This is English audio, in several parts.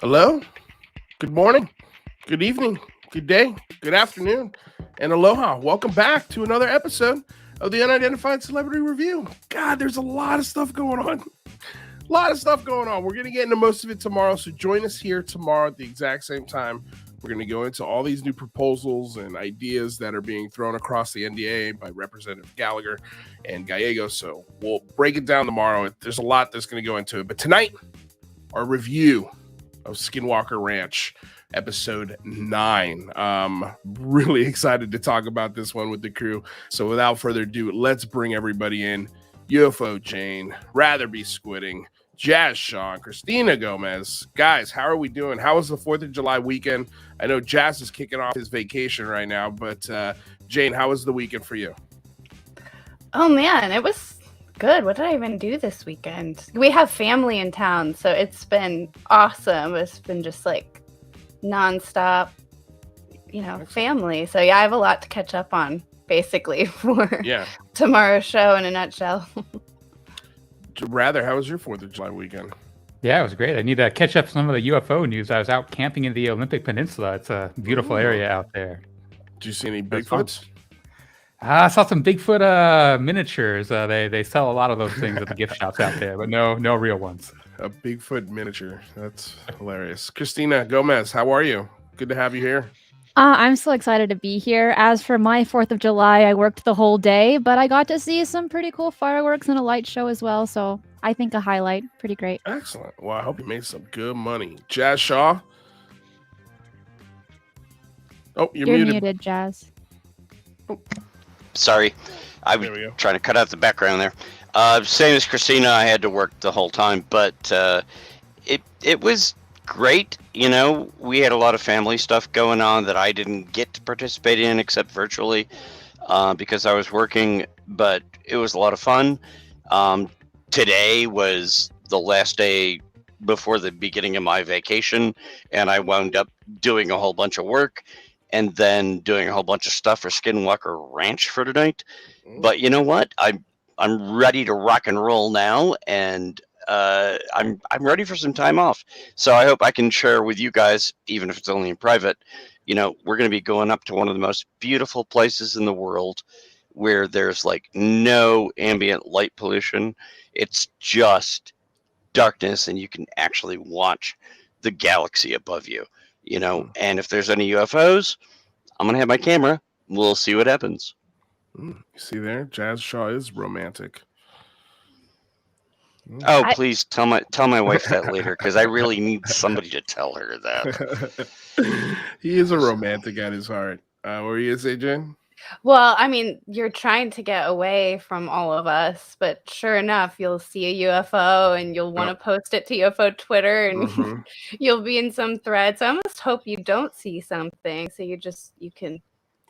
Hello, good morning, good evening, good day, good afternoon, and aloha. Welcome back to another episode of the Unidentified Celebrity Review. God, there's a lot of stuff going on. A lot of stuff going on. We're going to get into most of it tomorrow, so join us here tomorrow at the exact same time. We're going to go into all these new proposals and ideas that are being thrown across the NDA by Representative Gallagher and Gallegos. So we'll break it down tomorrow. There's a lot that's going to go into it. But tonight, our review of Skinwalker Ranch, episode 9. Really excited to talk about this one with the crew. So without further ado, let's bring everybody in. UFO Jane, Rather Be Squidding, Jazz Sean, Christina Gomez. Guys, how are we doing? How was the 4th of July weekend? I know Jazz is kicking off his vacation right now, but Jane, how was the weekend for you? Oh man, it was good. What did I even do this weekend? We have family in town, so it's been awesome. It's been just like nonstop, family. So yeah, I have a lot to catch up on, basically, for tomorrow's show in a nutshell. Rather, how was your 4th of July weekend? Yeah, it was great. I need to catch up some of the UFO news. I was out camping in the Olympic Peninsula. It's a beautiful area out there. Did you see any Bigfoots? I saw some Bigfoot miniatures. They sell a lot of those things at the gift shops out there, but no real ones. A Bigfoot miniature. That's hilarious. Christina Gomez, how are you? Good to have you here. I'm so excited to be here. As for my 4th of July, I worked the whole day, but I got to see some pretty cool fireworks and a light show as well. So I think a highlight. Pretty great. Excellent. Well, I hope you made some good money. Jazz Shaw. Oh, you're muted, Jazz. Oh. Sorry, I was trying to cut out the background there. Same as Christina, I had to work the whole time, but it was great. We had a lot of family stuff going on that I didn't get to participate in except virtually because I was working, but it was a lot of fun. Today was the last day before the beginning of my vacation, and I wound up doing a whole bunch of work and then doing a whole bunch of stuff for Skinwalker Ranch for tonight. But you know what? I'm ready to rock and roll now, and I'm ready for some time off. So I hope I can share with you guys, even if it's only in private. We're going to be going up to one of the most beautiful places in the world where there's like no ambient light pollution. It's just darkness, and you can actually watch the galaxy above you. And if there's any UFOs, I'm going to have my camera. We'll see what happens. You see there? Jazz Shaw is romantic. Oh, please tell my wife that later, because I really need somebody to tell her that. He is a romantic at his heart. What were you going to say, Jen? Well, I mean, you're trying to get away from all of us, but sure enough, you'll see a UFO and you'll want to post it to UFO Twitter, and you'll be in some threads. I almost hope you don't see something, so you can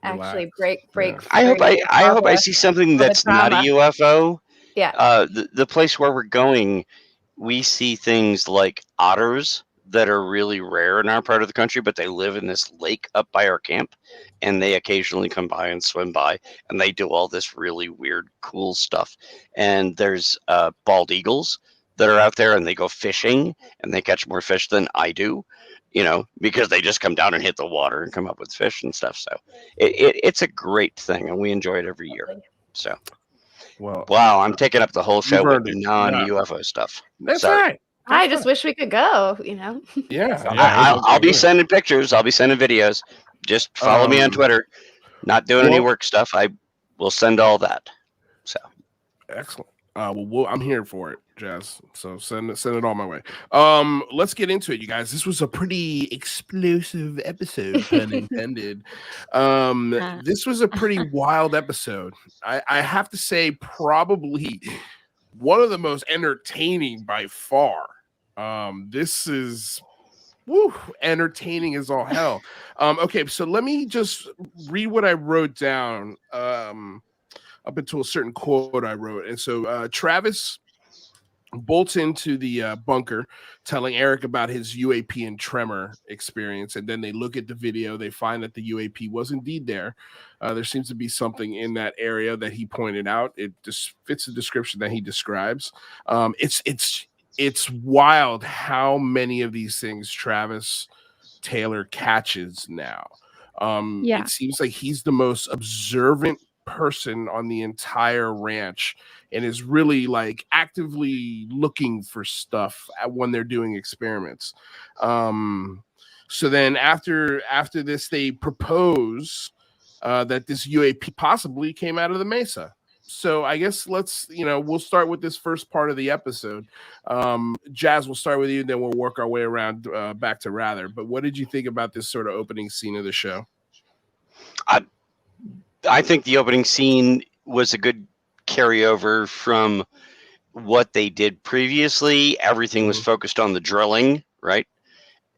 actually break. I hope I see something that's not a UFO. Yeah. The place where we're going, we see things like otters that are really rare in our part of the country, but they live in this lake up by our camp, and they occasionally come by and swim by, and they do all this really weird, cool stuff. And there's bald eagles that are out there, and they go fishing, and they catch more fish than I do, because they just come down and hit the water and come up with fish and stuff. So it's a great thing, and we enjoy it every year. So, wow, I'm taking up the whole show with non-UFO stuff. That's right. I just wish we could go, Yeah. I'll be sending pictures. I'll be sending videos. Just follow me on Twitter. Not doing any work stuff. I will send all that. So excellent. I'm here for it, Jazz. So send it all my way. Let's get into it, you guys. This was a pretty explosive episode, pun intended. This was a pretty wild episode. I have to say, probably one of the most entertaining by far. This is entertaining as all hell. Okay, so let me just read what I wrote down up into a certain quote I wrote. And so Travis bolts into the bunker telling Eric about his UAP and tremor experience, and then they look at the video. They find that the UAP was indeed there. There seems to be something in that area that he pointed out. It just fits the description that he describes. It's it's wild how many of these things Travis Taylor catches now. Yeah. It seems like he's the most observant person on the entire ranch and is really like actively looking for stuff when they're doing experiments. So then after this, they propose that this UAP possibly came out of the Mesa. So I guess we'll start with this first part of the episode. Jazz, we'll start with you, then we'll work our way around back to Rather. But what did you think about this sort of opening scene of the show? I think the opening scene was a good carryover from what they did previously. Everything was focused on the drilling, right?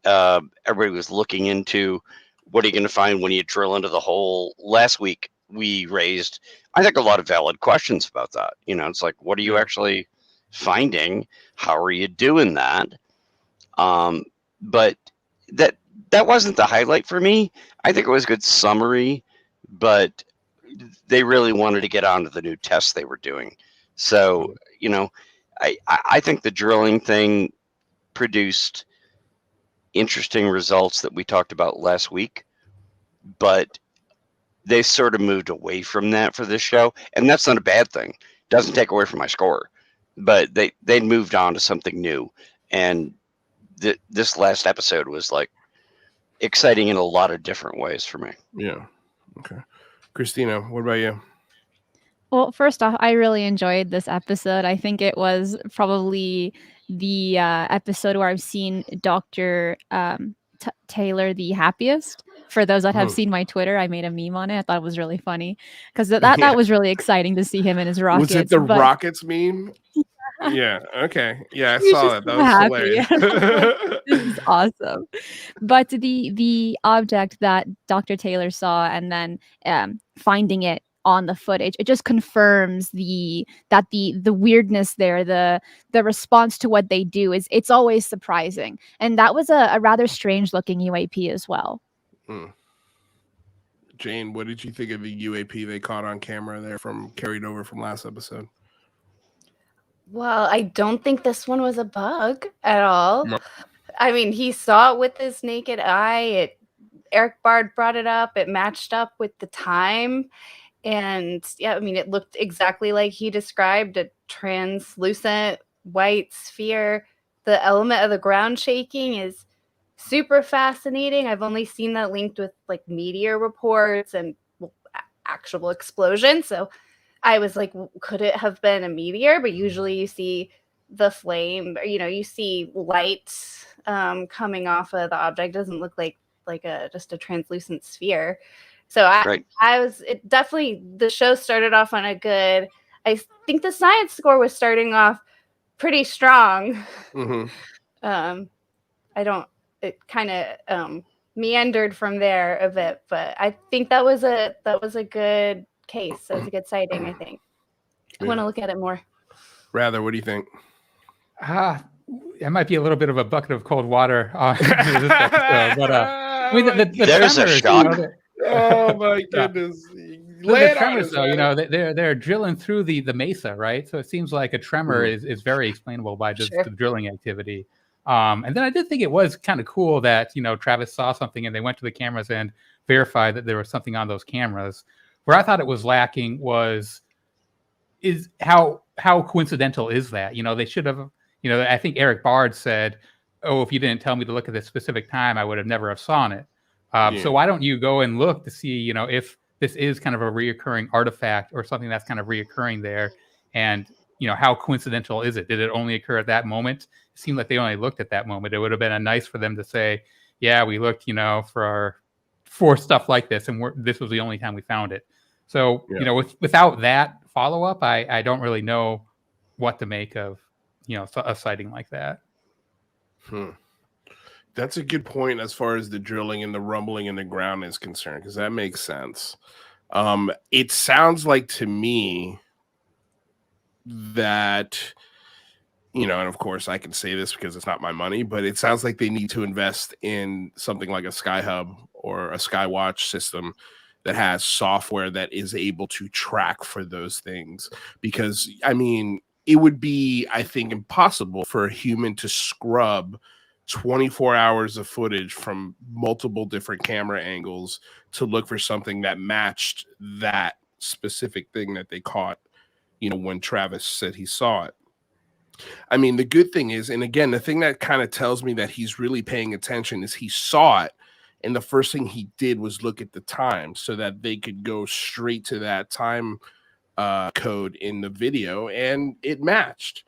Everybody was looking into what are you going to find when you drill into the hole. Last week, we raised, I think, a lot of valid questions about that. It's like, what are you actually finding? How are you doing that? But that wasn't the highlight for me. I think it was a good summary, but they really wanted to get on to the new tests they were doing. So, I think the drilling thing produced interesting results that we talked about last week, but they sort of moved away from that for this show, and that's not a bad thing. Doesn't take away from my score, but they moved on to something new, and this last episode was like exciting in a lot of different ways for me. Yeah. Okay. Christina, what about you? Well, first off, I really enjoyed this episode. I think it was probably the episode where I've seen Dr. Taylor the happiest. For those that have seen my Twitter, I made a meme on it. I thought it was really funny because that was really exciting to see him in his rockets. Was it the Rockets meme? Yeah. Okay. Yeah, I saw that. That was hilarious. This is awesome. But the object that Dr. Taylor saw and then finding it on the footage, it just confirms the weirdness there, the response to what they do it's always surprising. And that was a rather strange looking UAP as well. Jane, what did you think of the UAP they caught on camera there carried over from last episode? Well, I don't think this one was a bug at all. No. I mean, he saw it with his naked eye. Eric Bard brought it up. It matched up with the time. And yeah, I mean, it looked exactly like he described, a translucent white sphere. The element of the ground shaking is super fascinating. I've only seen that linked with like meteor reports and actual explosions. So I was like, could it have been a meteor? But usually you see the flame, or, you see light coming off of the object. It doesn't look like just a translucent sphere. So the show started off on a good, I think the science score was starting off pretty strong. It kind of meandered from there a bit, but I think that was a good case. That was a good sighting, I think. I want to look at it more. Rather, what do you think? It might be a little bit of a bucket of cold water this episode, but I mean, the there's tremors, a shock. Oh my goodness! The tremors, though, they're drilling through the mesa, right? So it seems like a tremor is very explainable by just the drilling activity. And then I did think it was kind of cool that Travis saw something and they went to the cameras and verified that there was something on those cameras. Where I thought it was lacking is how coincidental is that? They should have. I think Eric Bard said, "Oh, if you didn't tell me to look at this specific time, I would have never have sawn it." So why don't you go and look to see, if this is kind of a reoccurring artifact or something that's kind of reoccurring there, and how coincidental is it? Did it only occur at that moment? It seemed like they only looked at that moment. It would have been nice for them to say, "Yeah, we looked, for stuff like this, and this was the only time we found it." So without that follow up, I don't really know what to make of a sighting like that. That's a good point as far as the drilling and the rumbling in the ground is concerned, because that makes sense. It sounds like to me that, and of course I can say this because it's not my money, but it sounds like they need to invest in something like a Sky Hub or a Skywatch system that has software that is able to track for those things. Because, I mean, it would be, I think, impossible for a human to scrub 24 hours of footage from multiple different camera angles to look for something that matched that specific thing that they caught, when Travis said he saw it. I mean, the good thing is, and again, the thing that kind of tells me that he's really paying attention is he saw it, and the first thing he did was look at the time so that they could go straight to that time code in the video, and it matched.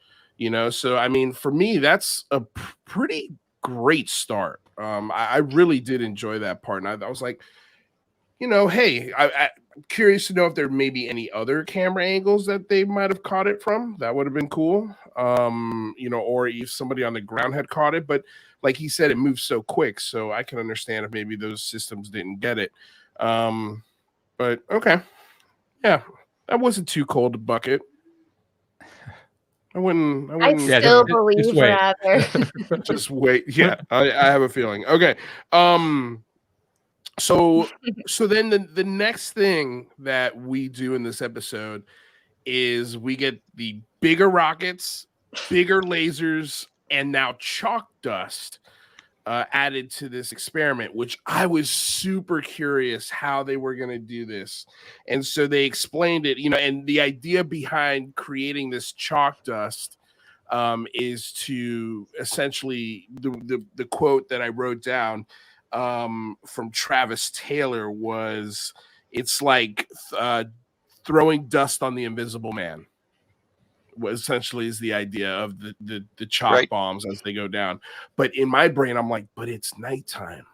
So I mean, for me, that's a pretty great start. I really did enjoy that part, and I was like, hey, I'm curious to know if there may be any other camera angles that they might have caught it from. That would have been cool. Or if somebody on the ground had caught it. But like he said, it moves so quick, so I can understand if maybe those systems didn't get it. But okay, yeah, that wasn't too cold a bucket. I wouldn't. I still believe rather. Just wait. Yeah, I have a feeling. Okay. So then the next thing that we do in this episode is we get the bigger rockets, bigger lasers, and now chalk dust added to this experiment, which I was super curious how they were going to do this. And so they explained it, and the idea behind creating this chalk dust is to essentially the quote that I wrote down from Travis Taylor was, it's like throwing dust on the invisible man. What essentially is the idea of the chalk bombs as they go down. But in my brain, I'm like, but it's nighttime.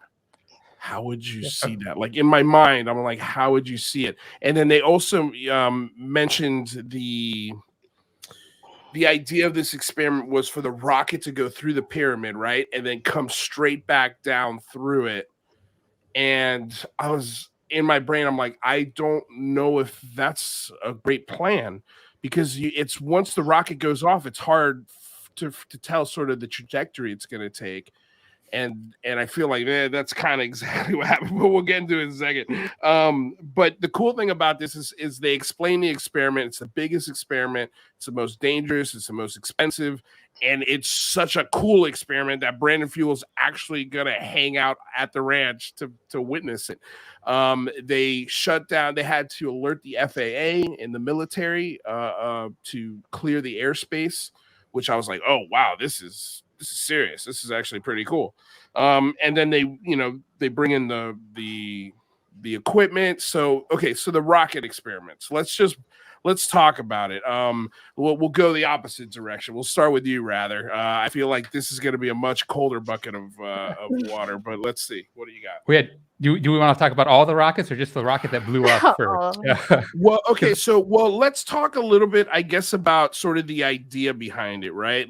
How would you see that? Like in my mind, I'm like, how would you see it? And then they also mentioned the idea of this experiment was for the rocket to go through the pyramid, right? And then come straight back down through it. And I was in my brain, I'm like, I don't know if that's a great plan, because it's once the rocket goes off, it's hard to tell sort of the trajectory it's going to take. And I feel like that's kind of exactly what happened, but we'll get into it in a second. But the cool thing about this is they explain the experiment. It's the biggest experiment. It's the most dangerous. It's the most expensive. And it's such a cool experiment that Brandon Fuel's actually going to hang out at the ranch to witness it. They shut down. They had to alert the FAA and the military to clear the airspace, which I was like, oh, wow, this is serious. This is actually pretty cool. And then they bring in the equipment. So the rocket experiments. Let's talk about it. We'll go the opposite direction. We'll start with you, rather. I feel like this is going to be a much colder bucket of water, but let's see. What do you got? Do we want to talk about all the rockets or just the rocket that blew up first? Yeah. Well, okay. So, let's talk a little bit, I guess, about sort of the idea behind it, right?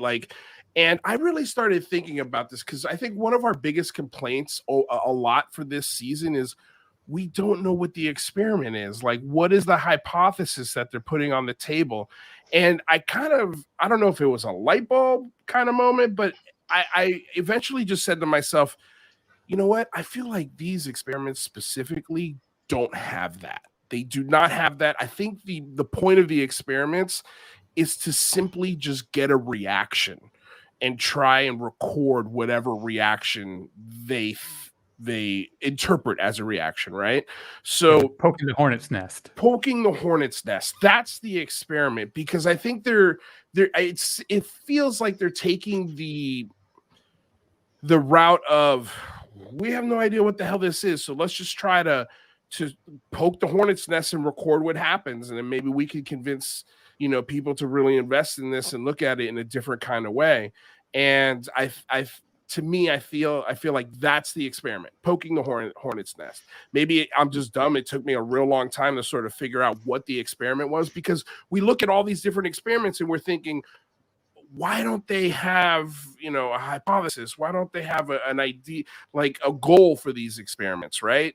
And I really started thinking about this because I think one of our biggest complaints a lot for this season is we don't know what the experiment is. Like, what is the hypothesis that they're putting on the table? And I don't know if it was a light bulb kind of moment, but I eventually just said to myself, you know what? I feel like these experiments specifically don't have that. They do not have that. I think the point of the experiments is to simply just get a reaction and try and record whatever reaction they interpret as a reaction, right? So poking the hornet's nest. That's the experiment, because I think it feels like they're taking the route of, we have no idea what the hell this is, so let's just try to poke the hornet's nest and record what happens, and then maybe we can convince people to really invest in this and look at it in a different kind of way. And I feel like that's the experiment, poking the hornet's nest. Maybe I'm just dumb. It took me a real long time to sort of figure out what the experiment was, because we look at all these different experiments and we're thinking, why don't they have, a hypothesis? Why don't they have an idea, like a goal for these experiments, right?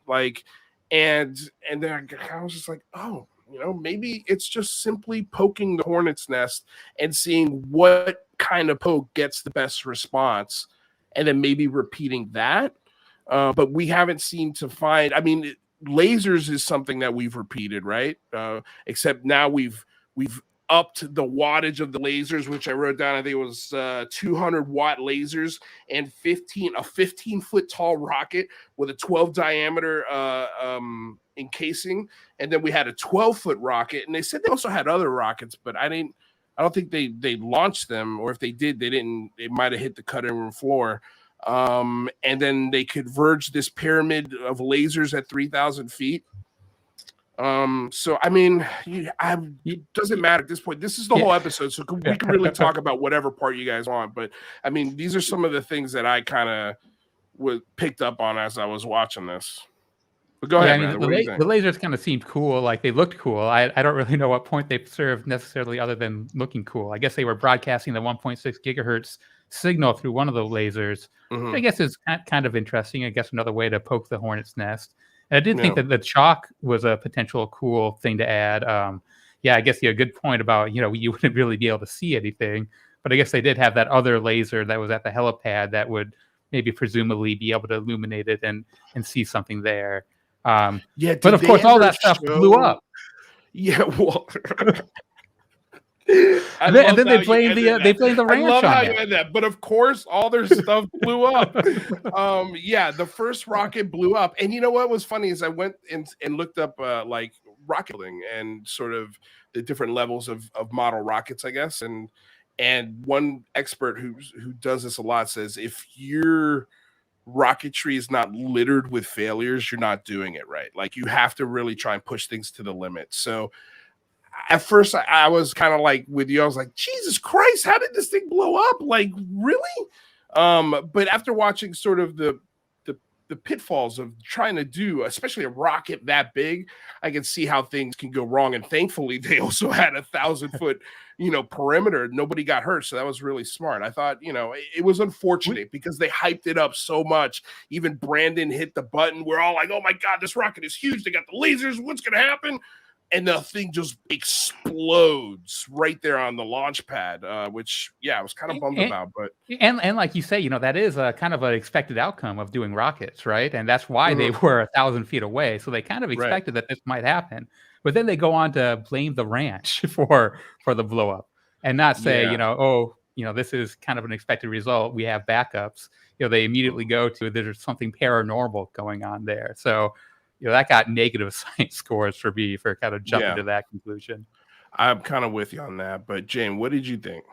And then I was just like, oh, maybe it's just simply poking the hornet's nest and seeing what kind of poke gets the best response, and then maybe repeating that. But we haven't seemed to find, lasers is something that we've repeated, right? Except now we've upped the wattage of the lasers, which I wrote down. I think it was 200 watt lasers and a 15-foot tall rocket with a 12 diameter encasing. And then we had a 12-foot rocket. And they said they also had other rockets, but I don't think they launched them, or if they did, they didn't. It might have hit the cutting room floor. And then they converged this pyramid of lasers at 3,000 feet. So I mean, it doesn't matter at this point. This is the whole episode, so we can really talk about whatever part you guys want. But I mean, these are some of the things that I kind of picked up on as I was watching this. But go ahead. I mean, the lasers kind of seemed cool, like they looked cool. I don't really know what point they served necessarily, other than looking cool. I guess they were broadcasting the 1.6 gigahertz signal through one of the lasers, which I guess is kind of interesting. I guess another way to poke the hornet's nest. And I did think that the chalk was a potential cool thing to add. I guess you have a good point about, you wouldn't really be able to see anything, but I guess they did have that other laser that was at the helipad that would maybe presumably be able to illuminate it and see something there. But of course, all that stuff blew up. Yeah, well. And then they blamed the ranch. I love how you had that, but of course, all their stuff blew up. The first rocket blew up, and you know what was funny is I went and looked up like rocket building and sort of the different levels of model rockets, I guess, and one expert who does this a lot says if your rocketry is not littered with failures, you're not doing it right. Like you have to really try and push things to the limit. So at first I was kind of like with you, I was like, Jesus Christ, how did this thing blow up? Like, really? But after watching sort of the pitfalls of trying to do, especially a rocket that big, I can see how things can go wrong. And thankfully they also had 1,000-foot, perimeter. Nobody got hurt. So that was really smart. I thought, it was unfortunate because they hyped it up so much. Even Brandon hit the button. We're all like, oh my God, this rocket is huge. They got the lasers. What's going to happen? And the thing just explodes right there on the launch pad, which, I was kind of bummed about. But and like you say, that is a kind of an expected outcome of doing rockets, right? And that's why they were 1,000 feet away. So they kind of expected that this might happen. But then they go on to blame the ranch for the blow up and not say, this is kind of an expected result. We have backups. They immediately go to there's something paranormal going on there. So that got negative science scores for me for kind of jumping to that conclusion. I'm kind of with you on that. But Jane, what did you think?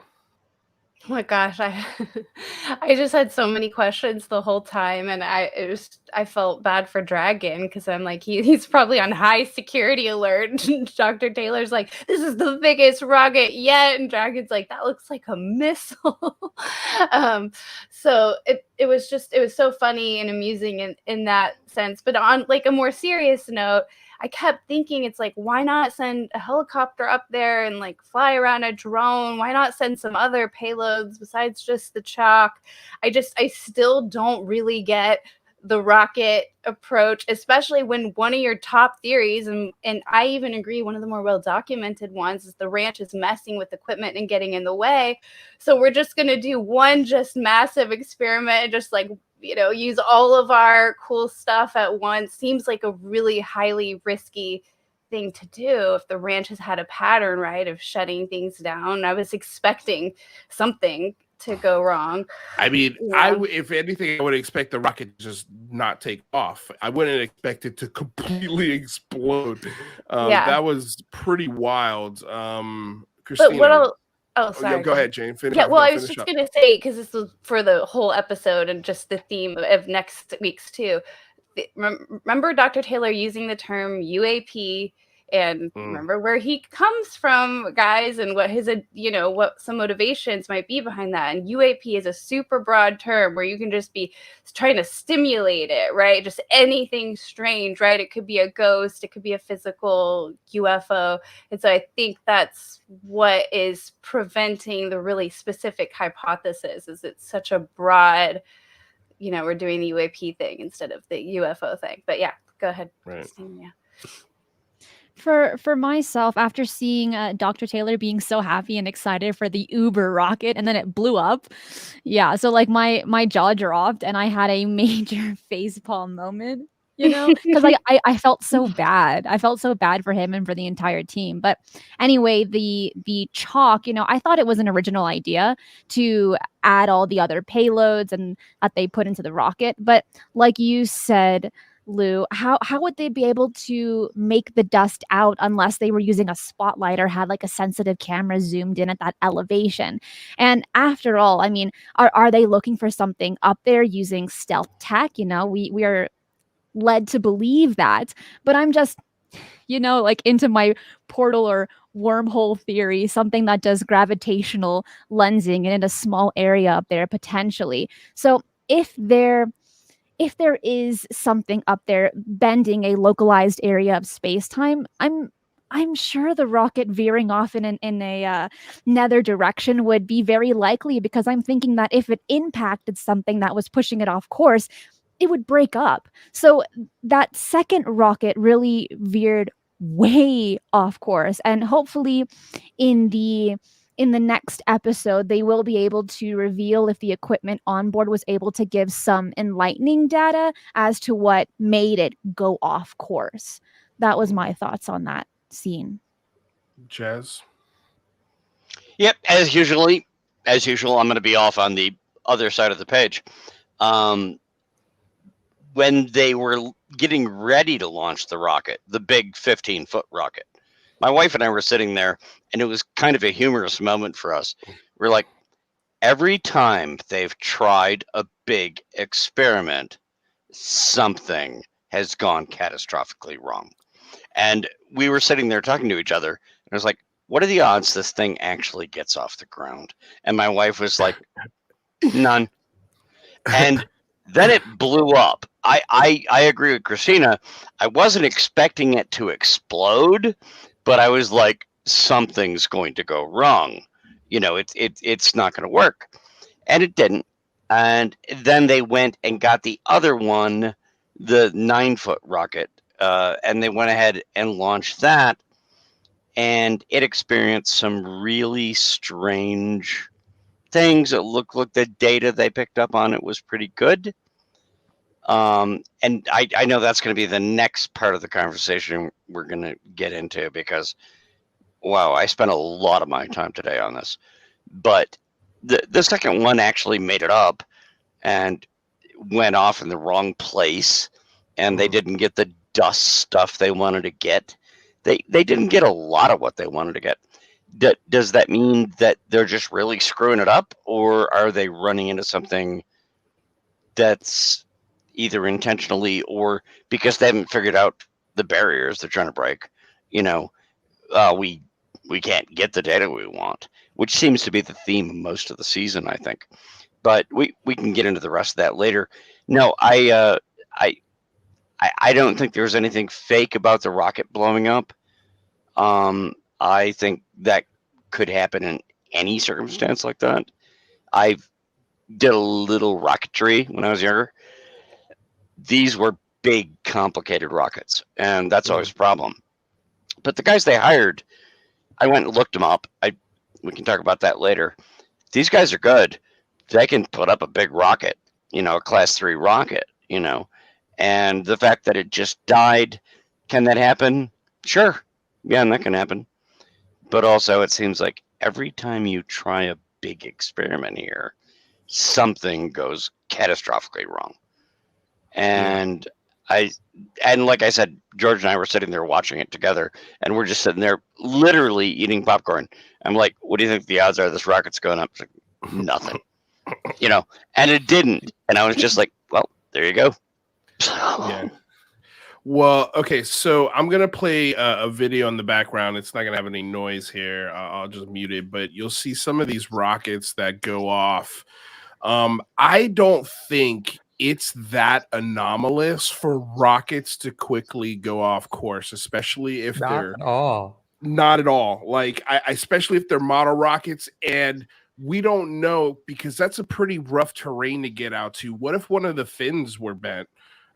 Oh my gosh, I just had so many questions the whole time, and I felt bad for Dragon because I'm like he's probably on high security alert. Dr. Taylor's like, this is the biggest rocket yet, and Dragon's like, that looks like a missile. So it was so funny and amusing in that sense. But on like a more serious note, I kept thinking, it's like, why not send a helicopter up there and like fly around a drone? Why not send some other payloads besides just the chalk? I still don't really get the rocket approach, especially when one of your top theories, and I even agree, one of the more well-documented ones is the ranch is messing with equipment and getting in the way. So we're just going to do one just massive experiment and just like, use all of our cool stuff at once. Seems like a really highly risky thing to do if the ranch has had a pattern, right, of shutting things down. I was expecting something to go wrong. I mean, if anything, I would expect the rocket to just not take off. I wouldn't expect it to completely explode. That was pretty wild. Christina, but what else? Oh, sorry. Go ahead, Jane. Finish I was just going to say, because this was for the whole episode and just the theme of next week's too. Remember Dr. Taylor using the term UAP, and remember where he comes from, guys, and what his, what some motivations might be behind that. And UAP is a super broad term where you can just be trying to stimulate it, right? Just anything strange, right? It could be a ghost, it could be a physical UFO. And so I think that's what is preventing the really specific hypothesis, is it's such a broad, we're doing the UAP thing instead of the UFO thing. But yeah, go ahead. Right. Yeah. For myself, after seeing Dr. Taylor being so happy and excited for the Uber rocket and then it blew up, so like my jaw dropped and I had a major facepalm moment. you know, because I felt so bad. I felt so bad for him and for the entire team. But anyway, the chalk, you know, I thought it was an original idea to add all the other payloads and that they put into the rocket. But like you said, Lou, how would they be able to make the dust out unless they were using a spotlight or had like a sensitive camera zoomed in at that elevation? And after all, I mean, are they looking for something up there using stealth tech? You know, we are led to believe that, but I'm just, you know, like into my portal or wormhole theory, something that does gravitational lensing and in a small area up there potentially. So if there is something up there bending a localized area of space-time, I'm sure the rocket veering off in a nether direction would be very likely, because I'm thinking that if it impacted something that was pushing it off course, it would break up. So that second rocket really veered way off course, and hopefully in the next episode they will be able to reveal if the equipment on board was able to give some enlightening data as to what made it go off course. That was my thoughts on that scene. Jazz. Yep, as usual, I'm going to be off on the other side of the page. When they were getting ready to launch the rocket, the big 15-foot rocket, my wife and I were sitting there, and it was kind of a humorous moment for us. We're like, every time they've tried a big experiment, something has gone catastrophically wrong. And we were sitting there talking to each other, and I was like, what are the odds this thing actually gets off the ground? And my wife was like, none. And then it blew up. I agree with Christina. I wasn't expecting it to explode, but I was like, something's going to go wrong. You know, it's not going to work. And it didn't. And then they went and got the other one, the 9-foot rocket, and they went ahead and launched that. And it experienced some really strange things. It looked like the data they picked up on it was pretty good. And I know that's going to be the next part of the conversation we're going to get into, because, wow, I spent a lot of my time today on this. But the second one actually made it up and went off in the wrong place, and they didn't get the dust stuff they wanted to get. They didn't get a lot of what they wanted to get. Does that mean that they're just really screwing it up, or are they running into something that's either intentionally or because they haven't figured out the barriers they're trying to break? You know, we can't get the data we want, which seems to be the theme of most of the season, I think. But we can get into the rest of that later. No, I don't think there's anything fake about the rocket blowing up. I think that could happen in any circumstance like that. I did a little rocketry when I was younger. These were big, complicated rockets, and that's always a problem. But the guys they hired, I went and looked them up. We can talk about that later. These guys are good. They can put up a big rocket, you know, a Class 3 rocket, you know. And the fact that it just died, can that happen? Sure. Yeah, and that can happen. But also, it seems like every time you try a big experiment here, something goes catastrophically wrong. And like I said, George and I were sitting there watching it together, and we're just sitting there literally eating popcorn. I'm like, what do you think the odds are this rocket's going up? It's like, nothing. You know, and it didn't. And I was just like, well, there you go. Yeah. Well, okay, so I'm going to play a video in the background. It's not going to have any noise here. I'll just mute it, but you'll see some of these rockets that go off. I don't think it's that anomalous for rockets to quickly go off course, especially if they're not at all. Like, especially if they're model rockets, and we don't know, because that's a pretty rough terrain to get out to. What if one of the fins were bent?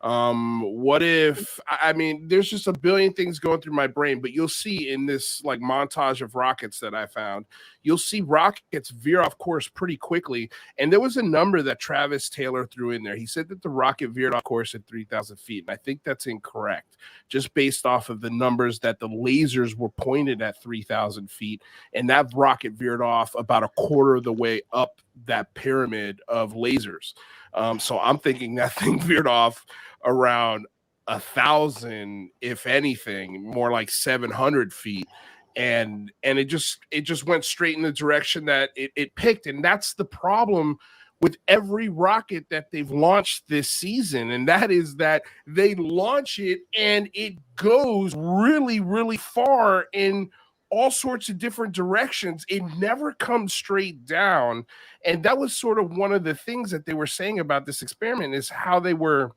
What if, I mean, there's just a billion things going through my brain, but you'll see in this like montage of rockets that I found, you'll see rockets veer off course pretty quickly. And there was a number that Travis Taylor threw in there. He said that the rocket veered off course at 3,000 feet. And I think that's incorrect, just based off of the numbers that the lasers were pointed at 3,000 feet. And that rocket veered off about a quarter of the way up that pyramid of lasers. So I'm thinking that thing veered off around 1,000, if anything, more like 700 feet. And it just went straight in the direction that it picked. And that's the problem with every rocket that they've launched this season. And that is that they launch it and it goes really, really far in all sorts of different directions. It never comes straight down. And that was sort of one of the things that they were saying about this experiment, is how they were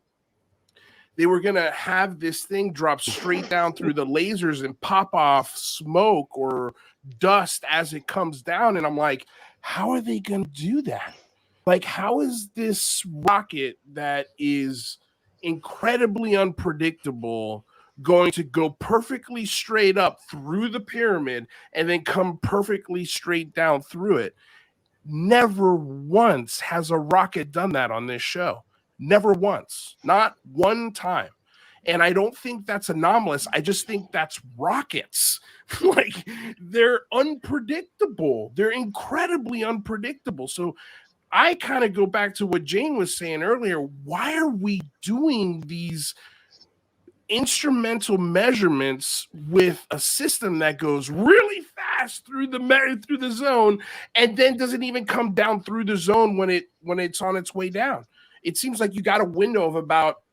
going to have this thing drop straight down through the lasers and pop off smoke or dust as it comes down. And I'm like, how are they going to do that? Like, how is this rocket that is incredibly unpredictable going to go perfectly straight up through the pyramid and then come perfectly straight down through it? Never once has a rocket done that on this show. Never once. Not one time. And I don't think that's anomalous. I just think that's rockets. Like, they're unpredictable. They're incredibly unpredictable. So I kind of go back to what Jane was saying earlier. Why are we doing these instrumental measurements with a system that goes really fast through the zone and then doesn't even come down through the zone when it's on its way down? It seems like you got a window of about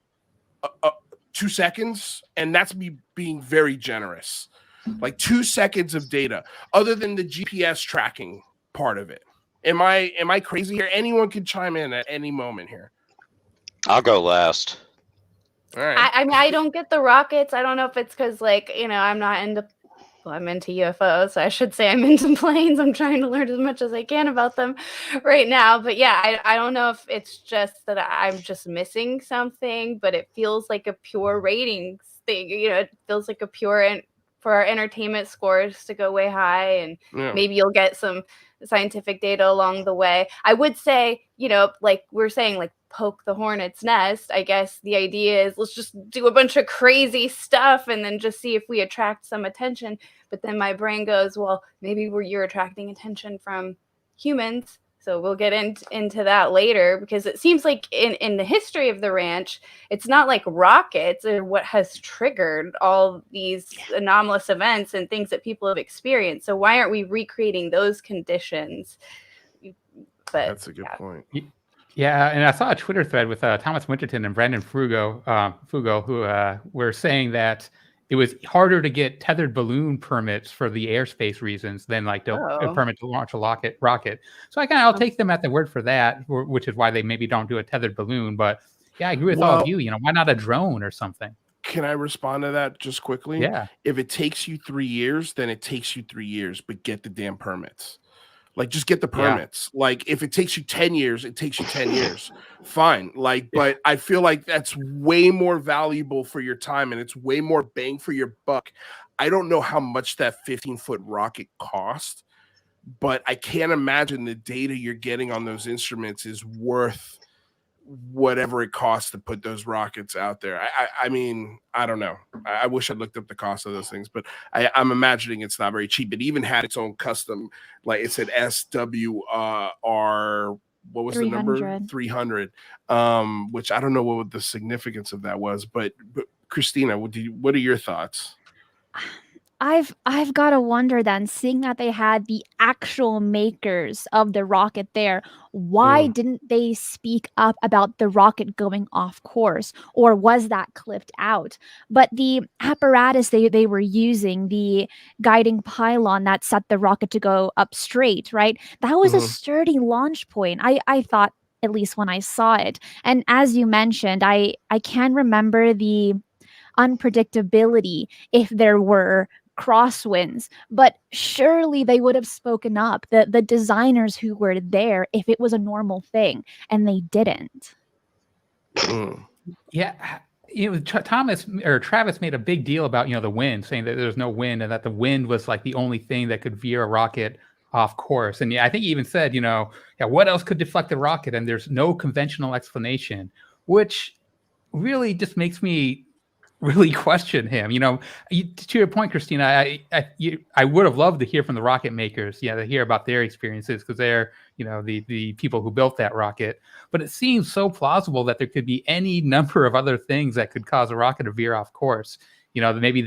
2 seconds, and that's me being very generous. Like 2 seconds of data, other than the GPS tracking part of it. Am I crazy here? Anyone can chime in at any moment here. I'll go last. All right. I mean, I don't get the rockets. I don't know if it's because, like, you know, I'm into UFOs. So I should say I'm into planes. I'm trying to learn as much as I can about them right now. But yeah, I don't know if it's just that I'm just missing something, but it feels like a pure ratings thing. You know, it feels like a pure for our entertainment scores to go way high, and maybe you'll get some scientific data along the way. I would say, you know, like we're saying, like, poke the hornet's nest. I guess the idea is let's just do a bunch of crazy stuff and then just see if we attract some attention. But then my brain goes, well, maybe you're attracting attention from humans. So we'll get into that later, because it seems like in the history of the ranch, it's not like rockets are what has triggered all these anomalous events and things that people have experienced. So why aren't we recreating those conditions? But that's a good point. Yeah, and I saw a Twitter thread with Thomas Winterton and Brandon Fugo, who were saying that it was harder to get tethered balloon permits for the airspace reasons than like a permit to launch a rocket. So I'll take them at their word for that, which is why they maybe don't do a tethered balloon. But yeah, I agree with all of you. You know, why not a drone or something? Can I respond to that just quickly? Yeah. If it takes you 3 years, then it takes you 3 years, but get the damn permits. Like, just get the permits. Yeah. Like, if it takes you 10 years, it takes you 10 years. Fine. Like, but I feel like that's way more valuable for your time, and it's way more bang for your buck. I don't know how much that 15-foot rocket cost, but I can't imagine the data you're getting on those instruments is worth whatever it costs to put those rockets out there. I mean, I don't know. I wish I'd looked up the cost of those things, but I'm imagining it's not very cheap. It even had its own custom, like it said SWR, what was 300. The number? 300, which I don't know what the significance of that was, but Christina, what are your thoughts? I've got to wonder then, seeing that they had the actual makers of the rocket there, why didn't they speak up about the rocket going off course? Or was that clipped out? But the apparatus they were using, the guiding pylon that set the rocket to go up straight, right? That was a sturdy launch point. I thought, at least when I saw it. And as you mentioned, I can remember the unpredictability if there were crosswinds, but surely they would have spoken up, the designers who were there, if it was a normal thing, and they didn't. Yeah. Travis made a big deal about, the wind, saying that there's no wind and that the wind was like the only thing that could veer a rocket off course. And I think he even said, what else could deflect the rocket? And there's no conventional explanation, which really just makes me really question him. To your point, Christina, I would have loved to hear from the rocket makers, to hear about their experiences, because they're, the people who built that rocket. But it seems so plausible that there could be any number of other things that could cause a rocket to veer off course. Maybe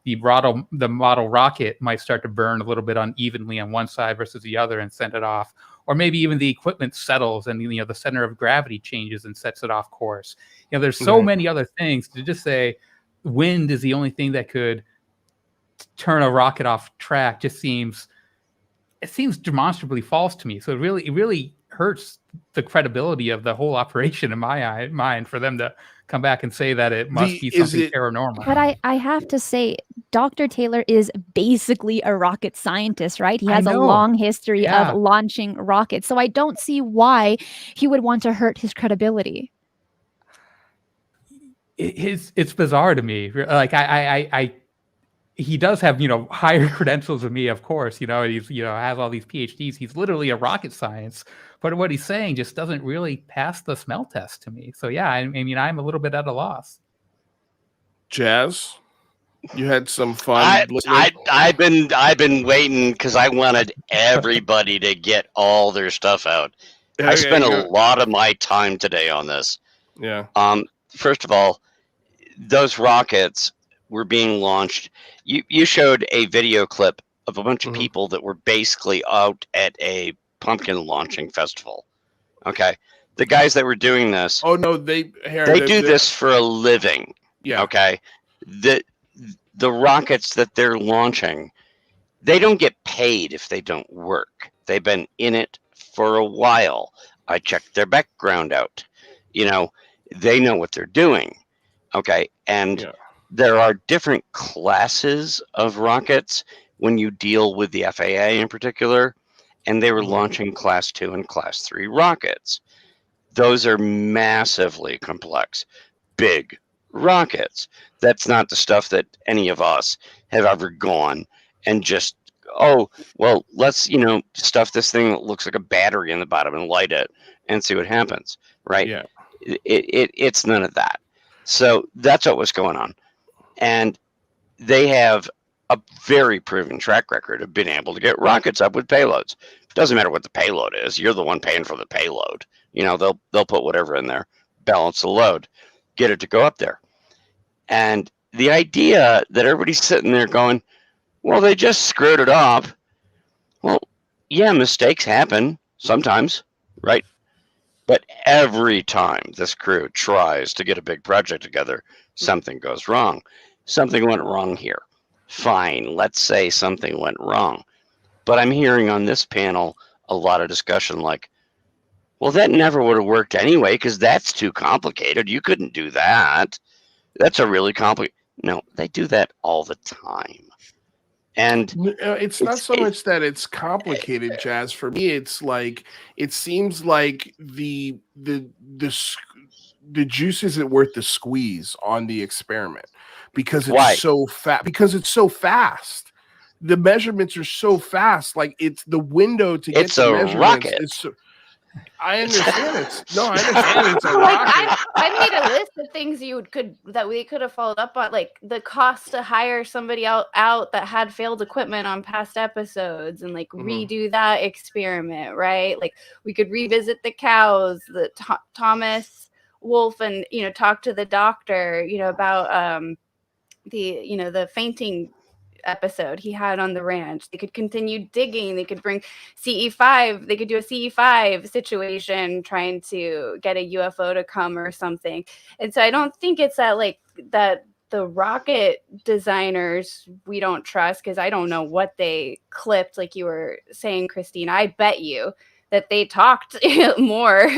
the model rocket might start to burn a little bit unevenly on one side versus the other and send it off. Or maybe even the equipment settles and the center of gravity changes and sets it off course. There's so many other things. To just say wind is the only thing that could turn a rocket off track just seems demonstrably false to me. So it really hurts the credibility of the whole operation in my mind for them to come back and say that it must be something paranormal. But I have to say, Dr. Taylor is basically a rocket scientist, right? He has a long history of launching rockets. So I don't see why he would want to hurt his credibility. It's bizarre to me. Like he does have, higher credentials than me, of course. He's, has all these PhDs. He's literally a rocket science. But what he's saying just doesn't really pass the smell test to me. So, yeah, I mean, I'm a little bit at a loss. Jazz, you had some fun. I've been waiting because I wanted everybody to get all their stuff out. I spent a lot of my time today on this. Yeah. First of all, those rockets were being launched. You showed a video clip of a bunch of people that were basically out at a pumpkin launching festival. Okay, the guys that were doing this. Oh no, they do this for a living. Yeah. Okay, the rockets that they're launching, they don't get paid if they don't work. They've been in it for a while. I checked their background out. They know what they're doing. Okay, and there are different classes of rockets when you deal with the FAA in particular, and they were launching Class 2 and Class 3 rockets. Those are massively complex, big rockets. That's not the stuff that any of us have ever gone and just, let's, stuff this thing that looks like a battery in the bottom and light it and see what happens, right? Yeah. It's none of that. So that's what was going on. And they have a very proven track record of being able to get rockets up with payloads. It doesn't matter what the payload is. You're the one paying for the payload. They'll put whatever in there, balance the load, get it to go up there. And the idea that everybody's sitting there going, well, they just screwed it up. Well, yeah, mistakes happen sometimes, right? But every time this crew tries to get a big project together, something goes wrong. Something went wrong here. Fine, let's say something went wrong. But I'm hearing on this panel a lot of discussion like, well, that never would have worked anyway because that's too complicated. You couldn't do that. That's a really complicated. No, they do that all the time. And it's not so much that it's complicated, Jazz. For me, it's like it seems like the juice isn't worth the squeeze on the experiment because it's so fast. Because it's so fast, the measurements are so fast. Like it's the window to get the measurements. Rocket. I understand it's a rocket. I made a list of things that we could have followed up on, like the cost to hire somebody out that had failed equipment on past episodes and redo that experiment, right? Like we could revisit the cows, the Thomas Wolf, and talk to the doctor, about the fainting episode he had on the ranch. They could continue digging. They could bring CE5. They could do a CE5 situation trying to get a UFO to come or something. And so I don't think it's that the rocket designers we don't trust, because I don't know what they clipped, like you were saying, Christine. I bet you that they talked more,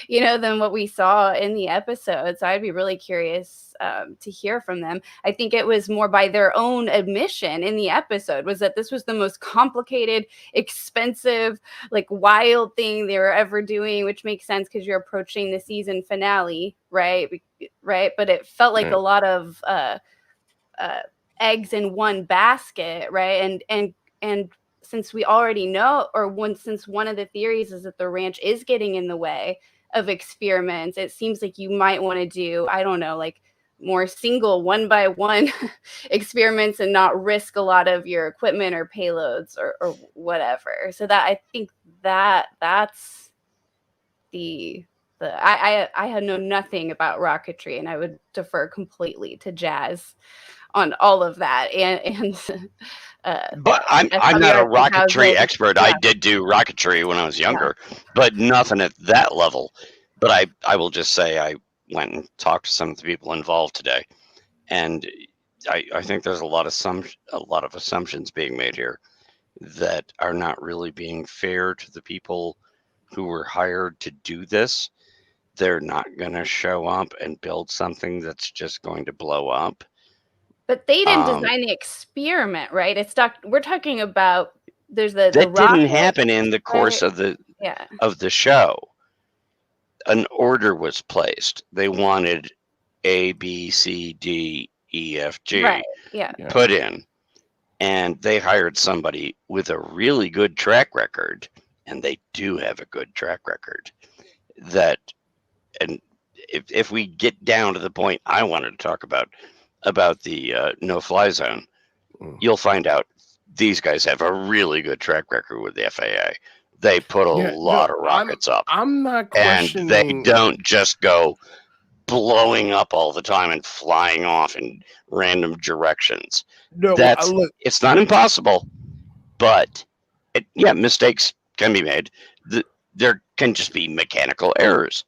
than what we saw in the episode. So I'd be really curious to hear from them. I think it was more by their own admission in the episode was that this was the most complicated, expensive, like wild thing they were ever doing, which makes sense because you're approaching the season finale, right? But it felt like a lot of eggs in one basket, right? And since we already know, since one of the theories is that the ranch is getting in the way of experiments, it seems like you might want to do, I don't know, like more single one by one experiments and not risk a lot of your equipment or payloads or whatever. So that I think that's I know nothing about rocketry, and I would defer completely to Jazz on all of that. But I'm not a rocketry expert. Yeah. I did do rocketry when I was younger, but nothing at that level. But I will just say I went and talked to some of the people involved today, and I think there's a lot of assumptions being made here that are not really being fair to the people who were hired to do this. They're not going to show up and build something that's just going to blow up. But they didn't design the experiment, right? We're talking about there's the that didn't happen in the course of the show. An order was placed. They wanted A, B, C, D, E, F, G put in, and they hired somebody with a really good track record, and they do have a good track record. And if we get down to the point I wanted to talk about the no-fly zone, you'll find out these guys have a really good track record with the FAA. They put a lot of rockets up. I'm not questioning. And they don't just go blowing up all the time and flying off in random directions. No, it's not impossible, but mistakes can be made. There can just be mechanical errors.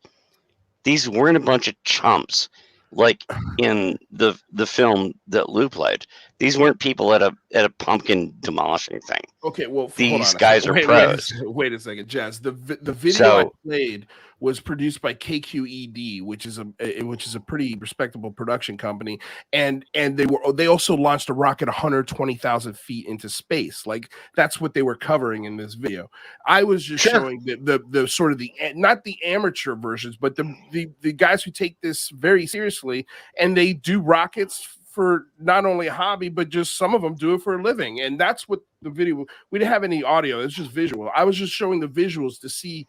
These weren't a bunch of chumps like in the film that Lou played. These weren't people at a pumpkin demolishing thing. Okay, well, these guys are pros. Wait a second, Jazz. The video I played was produced by KQED, which is a pretty respectable production company, and they also launched a rocket 120,000 feet into space. Like that's what they were covering in this video. I was just showing the sort of not the amateur versions, but the guys who take this very seriously, and they do rockets for not only a hobby, but just some of them do it for a living. And that's what the video, we didn't have any audio. It's just visual. I was just showing the visuals to see,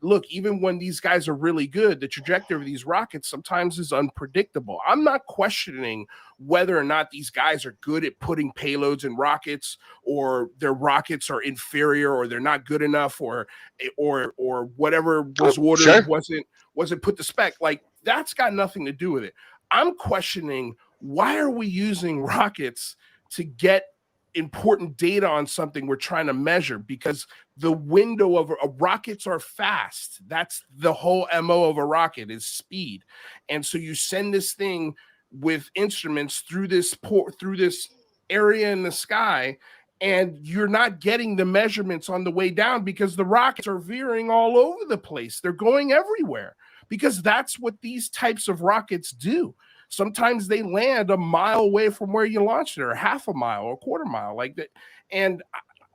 look, even when these guys are really good, the trajectory of these rockets sometimes is unpredictable. I'm not questioning whether or not these guys are good at putting payloads in rockets, or their rockets are inferior, or they're not good enough, or whatever was ordered wasn't put to spec. Like that's got nothing to do with it. I'm questioning, why are we using rockets to get important data on something we're trying to measure? Because the window of rockets are fast. That's the whole MO of a rocket, is speed. And so you send this thing with instruments through this area in the sky, and you're not getting the measurements on the way down because the rockets are veering all over the place. They're going everywhere because that's what these types of rockets do. Sometimes they land a mile away from where you launched it, or half a mile or a quarter mile, like that. And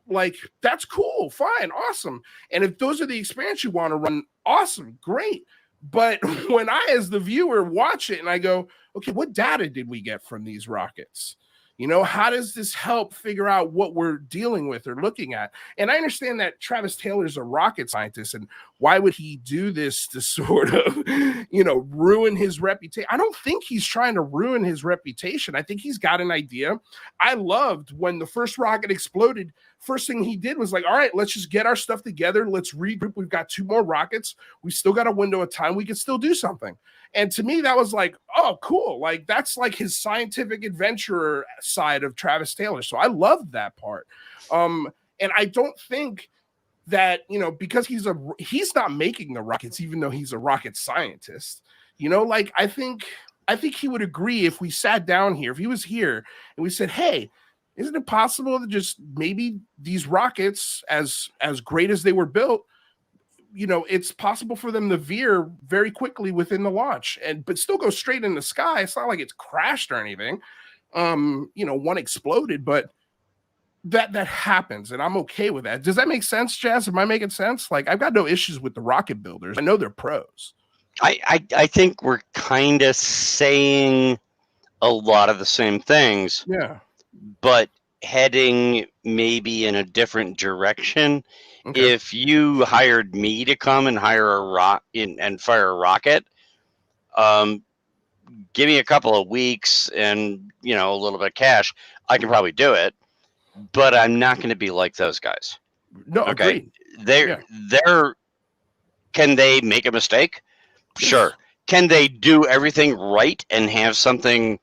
like, that's cool, fine, awesome. And if those are the experiments you want to run, awesome, great. But when I, as the viewer, watch it and I go, okay, what data did we get from these rockets? How does this help figure out what we're dealing with or looking at? And I understand that Travis Taylor's a rocket scientist, and why would he do this to sort of, ruin his reputation? I don't think he's trying to ruin his reputation. I think he's got an idea. I loved when the first rocket exploded. First thing he did was like, all right, let's just get our stuff together. Let's regroup. We've got 2 more rockets. We still got a window of time. We can still do something. And to me, that was like, oh, cool. Like, that's like his scientific adventurer side of Travis Taylor. So I loved that part. And I don't think that, because he's not making the rockets, even though he's a rocket scientist, I think he would agree if we sat down here, if he was here and we said, hey, isn't it possible to just maybe these rockets, as great as they were built, it's possible for them to veer very quickly within the launch but still go straight in the sky. It's not like it's crashed or anything. One exploded, but that happens, and I'm okay with that. Does that make sense, Jazz? Am I making sense? Like, I've got no issues with the rocket builders. I know they're pros. I think we're kind of saying a lot of the same things. Yeah. But heading maybe in a different direction. Okay. If you hired me to come and hire and fire a rocket, give me a couple of weeks and a little bit of cash, I can probably do it. But I'm not going to be like those guys. No, okay. They're can they make a mistake? Sure. Can they do everything right and have something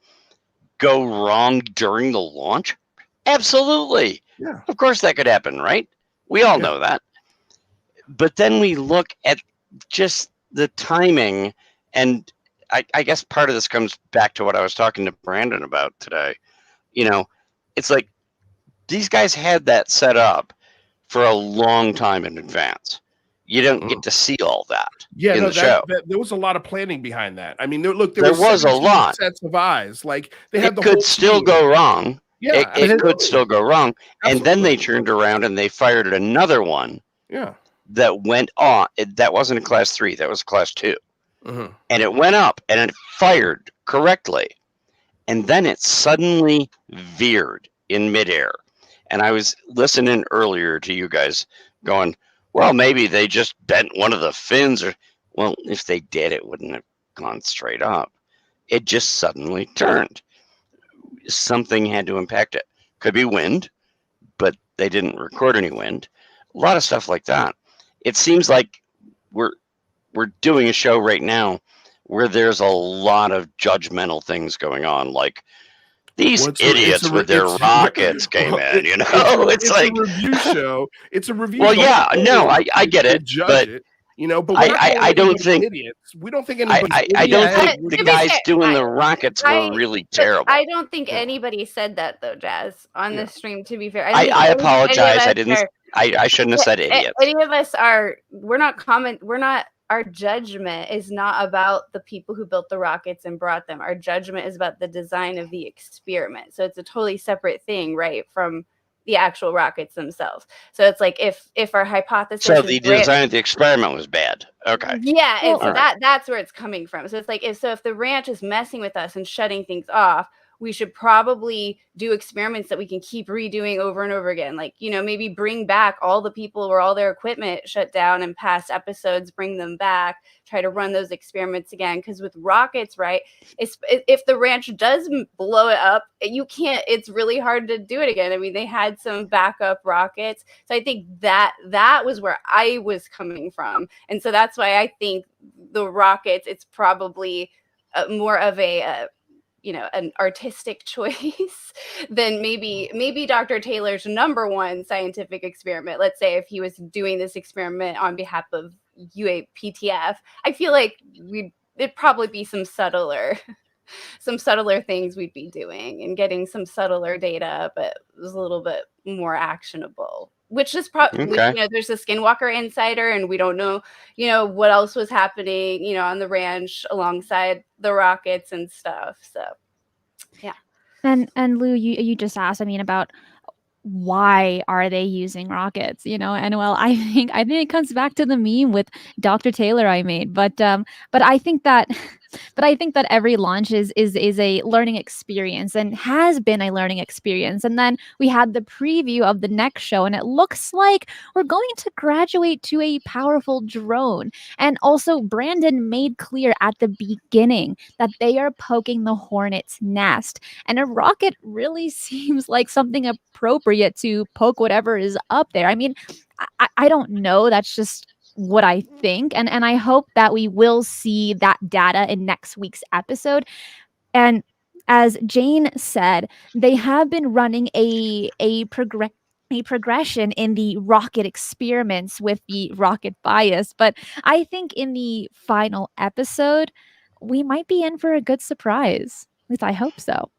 go wrong during the launch? Absolutely. Yeah. Of course that could happen, right? We all know that. But then we look at just the timing, and I guess part of this comes back to what I was talking to Brandon about today. It's like these guys had that set up for a long time in advance. You don't get to see all that in the show. There was a lot of planning behind that. I mean, there was a lot. Sets of eyes. Like they had it could still go wrong. Yeah, it could still go wrong. Absolutely. And then they turned around and they fired another one. Yeah. That went on. That wasn't a class 3. That was a class 2. Mm-hmm. And it went up and it fired correctly. And then it suddenly veered in midair. And I was listening earlier to you guys going, well, maybe they just bent one of the fins. Well, if they did, it wouldn't have gone straight up. It just suddenly turned. Something had to impact it. Could be wind, but they didn't record any wind. A lot of stuff like that. It seems like we're doing a show right now where there's a lot of judgmental things going on, like these idiots with their rockets came in. It's like a review show. It's a review. Well, yeah, no, I get it, but but I don't think idiots. We don't think anybody's I don't think the guys doing the rockets were really terrible. I don't think anybody said that though, Jazz, on the stream. To be fair, I apologize. I didn't. I shouldn't have said idiots. Any of us are. We're not. Our judgment is not about the people who built the rockets and brought them. Our judgment is about the design of the experiment. So it's a totally separate thing, right, from the actual rockets themselves. So it's like if our hypothesis. So the design of the experiment was bad. Okay. Yeah, and so that's where it's coming from. So it's like if the ranch is messing with us and shutting things off, we should probably do experiments that we can keep redoing over and over again. Like, maybe bring back all the people where all their equipment shut down in past episodes, bring them back, try to run those experiments again. Because with rockets, right, if the ranch does blow it up, it's really hard to do it again. I mean, they had some backup rockets. So I think that was where I was coming from. And so that's why I think the rockets, it's probably more of an artistic choice than maybe Dr. Taylor's number one scientific experiment. Let's say if he was doing this experiment on behalf of UAPTF, I feel like it'd probably be some subtler things we'd be doing and getting some subtler data, but it was a little bit more actionable. Which is probably, there's a Skinwalker insider, and we don't know, what else was happening, on the ranch alongside the rockets and stuff. So, yeah. And Lou, you just asked, about why are they using rockets? And well, I think it comes back to the meme with Dr. Taylor I made, but I think that. But I think that every launch is a learning experience and has been a learning experience. And then we had the preview of the next show, and it looks like we're going to graduate to a powerful drone. And also, Brandon made clear at the beginning that they are poking the hornet's nest. And a rocket really seems like something appropriate to poke whatever is up there. I mean, I don't know. That's just what I think, and I hope that we will see that data in next week's episode. And as Jane said, they have been running a progression in the rocket experiments with the rocket bias, but I think in the final episode we might be in for a good surprise. At least I hope so.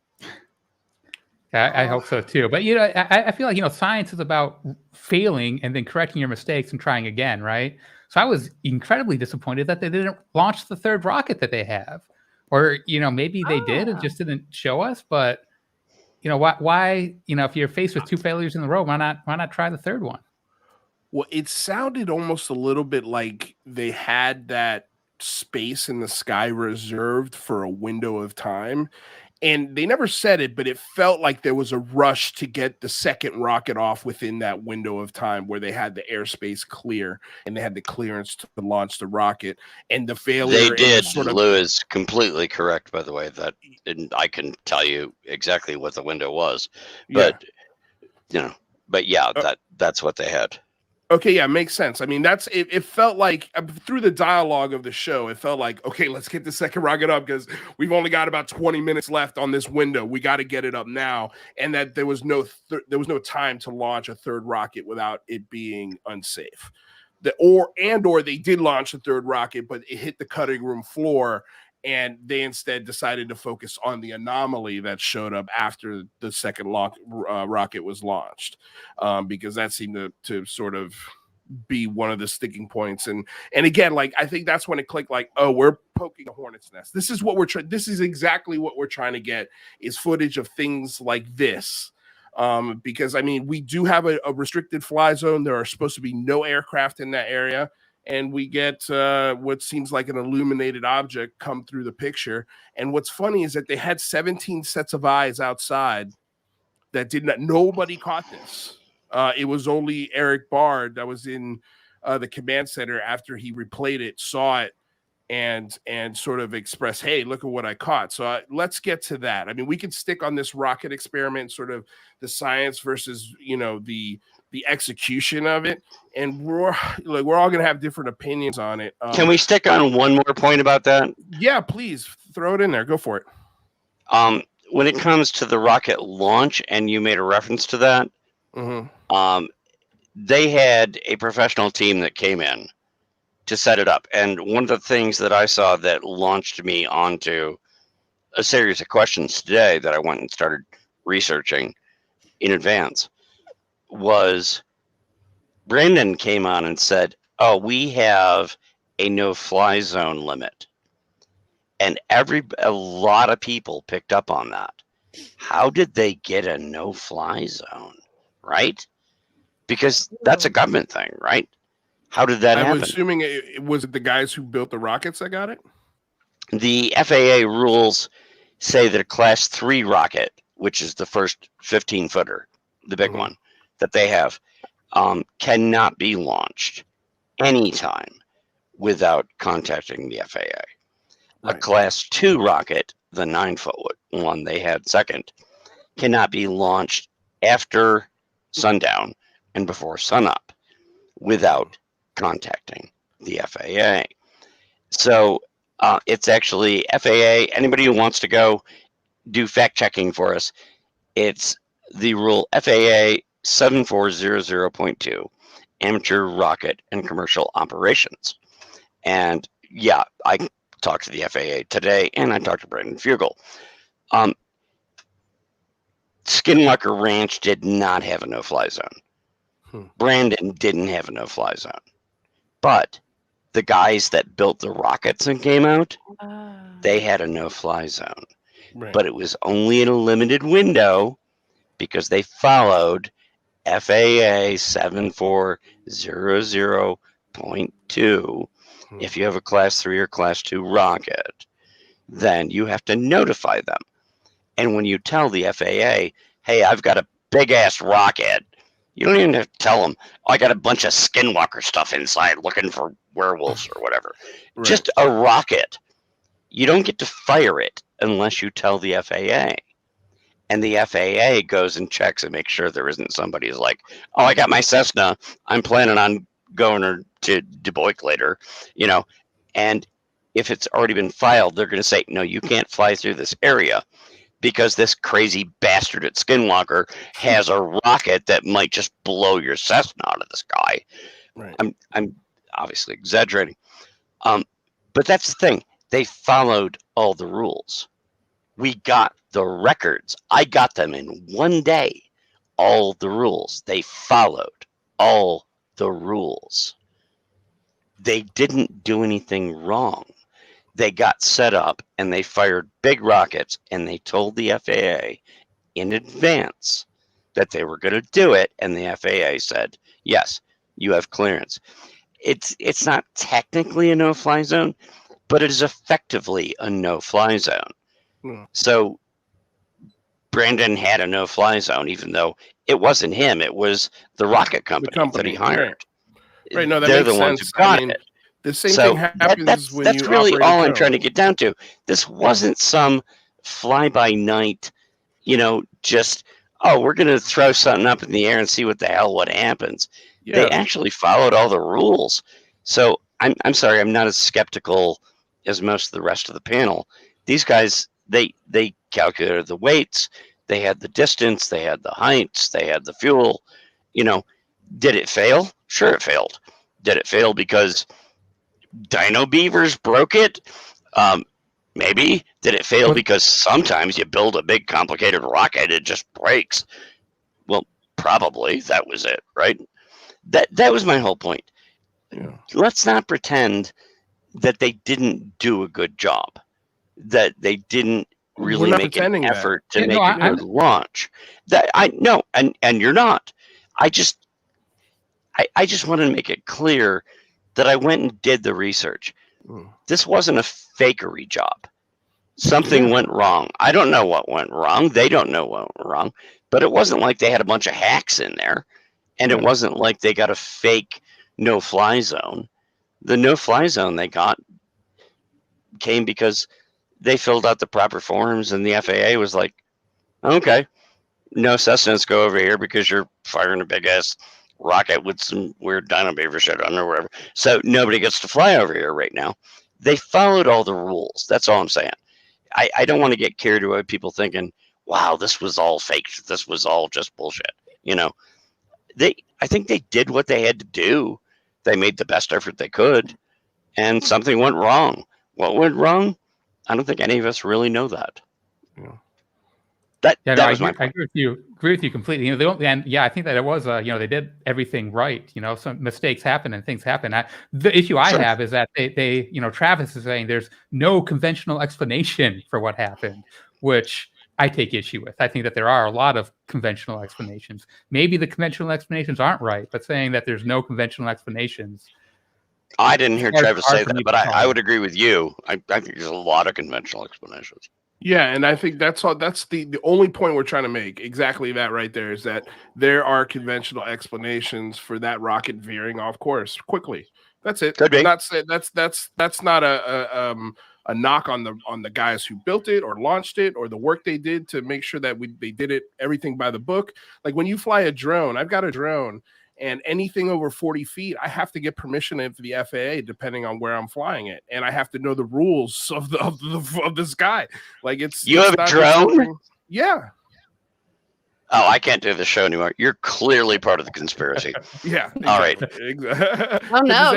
I hope so too. But I feel like science is about failing and then correcting your mistakes and trying again, right? So I was incredibly disappointed that they didn't launch the third rocket that they have, or maybe they did and just didn't show us. But why if you're faced with two failures in a row, why not try the third one? Well, it sounded almost a little bit like they had that space in the sky reserved for a window of time. And they never said it, but it felt like there was a rush to get the second rocket off within that window of time where they had the airspace clear and they had the clearance to launch the rocket. And the failure. They did. Sort of, Lou is completely correct, by the way. That and I can tell you exactly what the window was, but that's what they had. Okay, yeah, makes sense. I mean, it felt like through the dialogue of the show, it felt like, okay, let's get the second rocket up because we've only got about 20 minutes left on this window. We got to get it up now. And that there was no time to launch a third rocket without it being unsafe. Or they did launch a third rocket, but it hit the cutting room floor, and they instead decided to focus on the anomaly that showed up after the second rocket was launched, because that seemed to sort of be one of the sticking points. And again, like, I think that's when it clicked, like, oh, we're poking a hornet's nest. This is what this is exactly what we're trying to get, is footage of things like this. Because, I mean, we do have a restricted fly zone. There are supposed to be no aircraft in that area. And we get what seems like an illuminated object come through the picture. And what's funny is that they had 17 sets of eyes outside that nobody caught this. It was only Eric Bard that was in the command center after he replayed it, saw it, and sort of expressed, hey, look at what I caught. So let's get to that. I mean, we could stick on this rocket experiment, sort of the science versus, the execution of it, and we're all gonna have different opinions on it. Can we stick on one more point about that? Yeah, please throw it in there. Go for it. When it comes to the rocket launch, and you made a reference to that, they had a professional team that came in to set it up, and one of the things that I saw that launched me onto a series of questions today that I went and started researching in advance was Brandon came on and said, oh, we have a no-fly zone limit. And a lot of people picked up on that. How did they get a no-fly zone, right? Because that's a government thing, right? How did that happen? I'm assuming it was the guys who built the rockets that got it? The FAA rules say that a Class 3 rocket, which is the first 15-footer, the big one, that they have, cannot be launched anytime without contacting the FAA. Right. A Class 2 rocket, the 9-foot one they had second, cannot be launched after sundown and before sunup without contacting the FAA. So it's actually FAA. Anybody who wants to go do fact checking for us, it's the rule FAA 7400.2, amateur rocket and commercial operations. And yeah, I talked to the FAA today, and I talked to Brandon Fugel. Skinwalker Ranch did not have a no-fly zone. Brandon didn't have a no-fly zone. But the guys that built the rockets and came out, they had a no-fly zone. Right. But it was only in a limited window because they followed FAA 7400.2. If you have a Class 3 or Class 2 rocket, then you have to notify them. And when you tell the FAA, hey, I've got a big-ass rocket, you don't even have to tell them, oh, I got a bunch of Skinwalker stuff inside looking for werewolves or whatever. Right. Just a rocket. You don't get to fire it unless you tell the FAA. And the FAA goes and checks and makes sure there isn't somebody who's like, oh, I got my Cessna. I'm planning on going to Du Bois later, And if it's already been filed, they're going to say, no, you can't fly through this area because this crazy bastard at Skinwalker has a rocket that might just blow your Cessna out of the sky. Right. I'm obviously exaggerating. But that's the thing. They followed all the rules. We got the records. I got them in one day. All the rules. They followed all the rules. they didn't do anything wrong. They got set up and they fired big rockets, and they told the FAA in advance that they were going to do it, and the FAA said, yes, you have clearance. It's not technically a no-fly zone, but it is effectively a no-fly zone. So Brandon had a no-fly zone, even though it wasn't him. It was the rocket company that he hired. Right. No, that They're makes the ones sense. who got it. The same thing happens when that's you really operate all a I'm drone. trying to get down to. This wasn't some fly-by-night, just, oh, we're going to throw something up in the air and see what happens. Yeah. They actually followed all the rules. So I'm sorry, I'm not as skeptical as most of the rest of the panel. These guys, they calculated the weights, they had the distance, they had the heights, they had the fuel. Did it fail? Sure, it failed. Did it fail because dino beavers broke it? Maybe. Did it fail because sometimes you build a big complicated rocket, it just breaks? Well, probably that was it, right? That was my whole point. Yeah. Let's not pretend that they didn't do a good job, that they didn't really make an effort to make a good launch. That I know, and you're not. I just wanted to make it clear that I went and did the research. This wasn't a fakery job. Something went wrong. I don't know what went wrong. They don't know what went wrong. But it wasn't like they had a bunch of hacks in there. And it wasn't like they got a fake no-fly zone. The no-fly zone they got came because they filled out the proper forms, and the FAA was like, okay, no Cessnas go over here because you're firing a big-ass rocket with some weird dino beaver shit on or whatever. So nobody gets to fly over here right now. They followed all the rules. That's all I'm saying. I don't want to get carried away with people thinking, wow, this was all fake. This was all just bullshit. I think they did what they had to do. They made the best effort they could, and something went wrong. What went wrong? I don't think any of us really know that. Yeah. I agree with you completely. I think that it was, they did everything right. Some mistakes happen and things happen. The issue I have is that they Travis is saying there's no conventional explanation for what happened, which I take issue with. I think that there are a lot of conventional explanations. Maybe the conventional explanations aren't right, but saying that there's no conventional explanations. I didn't hear Travis say that, but I would agree with you. I think there's a lot of conventional explanations. Yeah, and I think that's all. That's the only point we're trying to make. Exactly that right there is that there are conventional explanations for that rocket veering off course quickly. That's it. Could be. That's not a knock on the guys who built it or launched it or the work they did to make sure that they did everything by the book. Like when you fly a drone, I've got a drone. And anything over 40 feet, I have to get permission for the FAA, depending on where I'm flying it, and I have to know the rules of the sky. Like you have a drone? Yeah. Oh, I can't do the show anymore. You're clearly part of the conspiracy. Yeah. Exactly. All right. Oh no.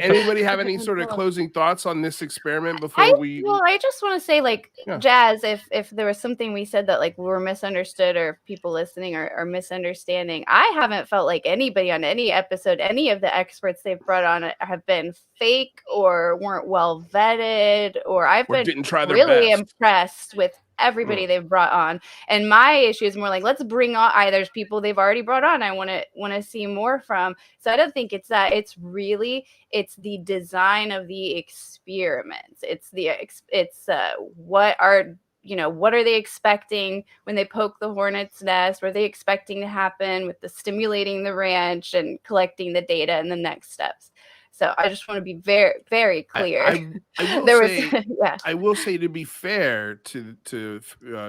Anybody have any sort of closing thoughts on this experiment before we? Well, I just want to say, Jazz, if there was something we said that we were misunderstood, or if people listening are misunderstanding, I haven't felt like anybody on any episode, any of the experts they've brought on have been fake or weren't well vetted, or I've been really impressed with everybody they've brought on. And my issue is more like, let's bring on there's people they've already brought on I want to see more from. So I don't think it's that. It's the design of the experiments. What are they expecting when they poke the hornet's nest? What are they expecting to happen with the stimulating the ranch and collecting the data and the next steps? So I just want to be very, very clear. I will say, to be fair to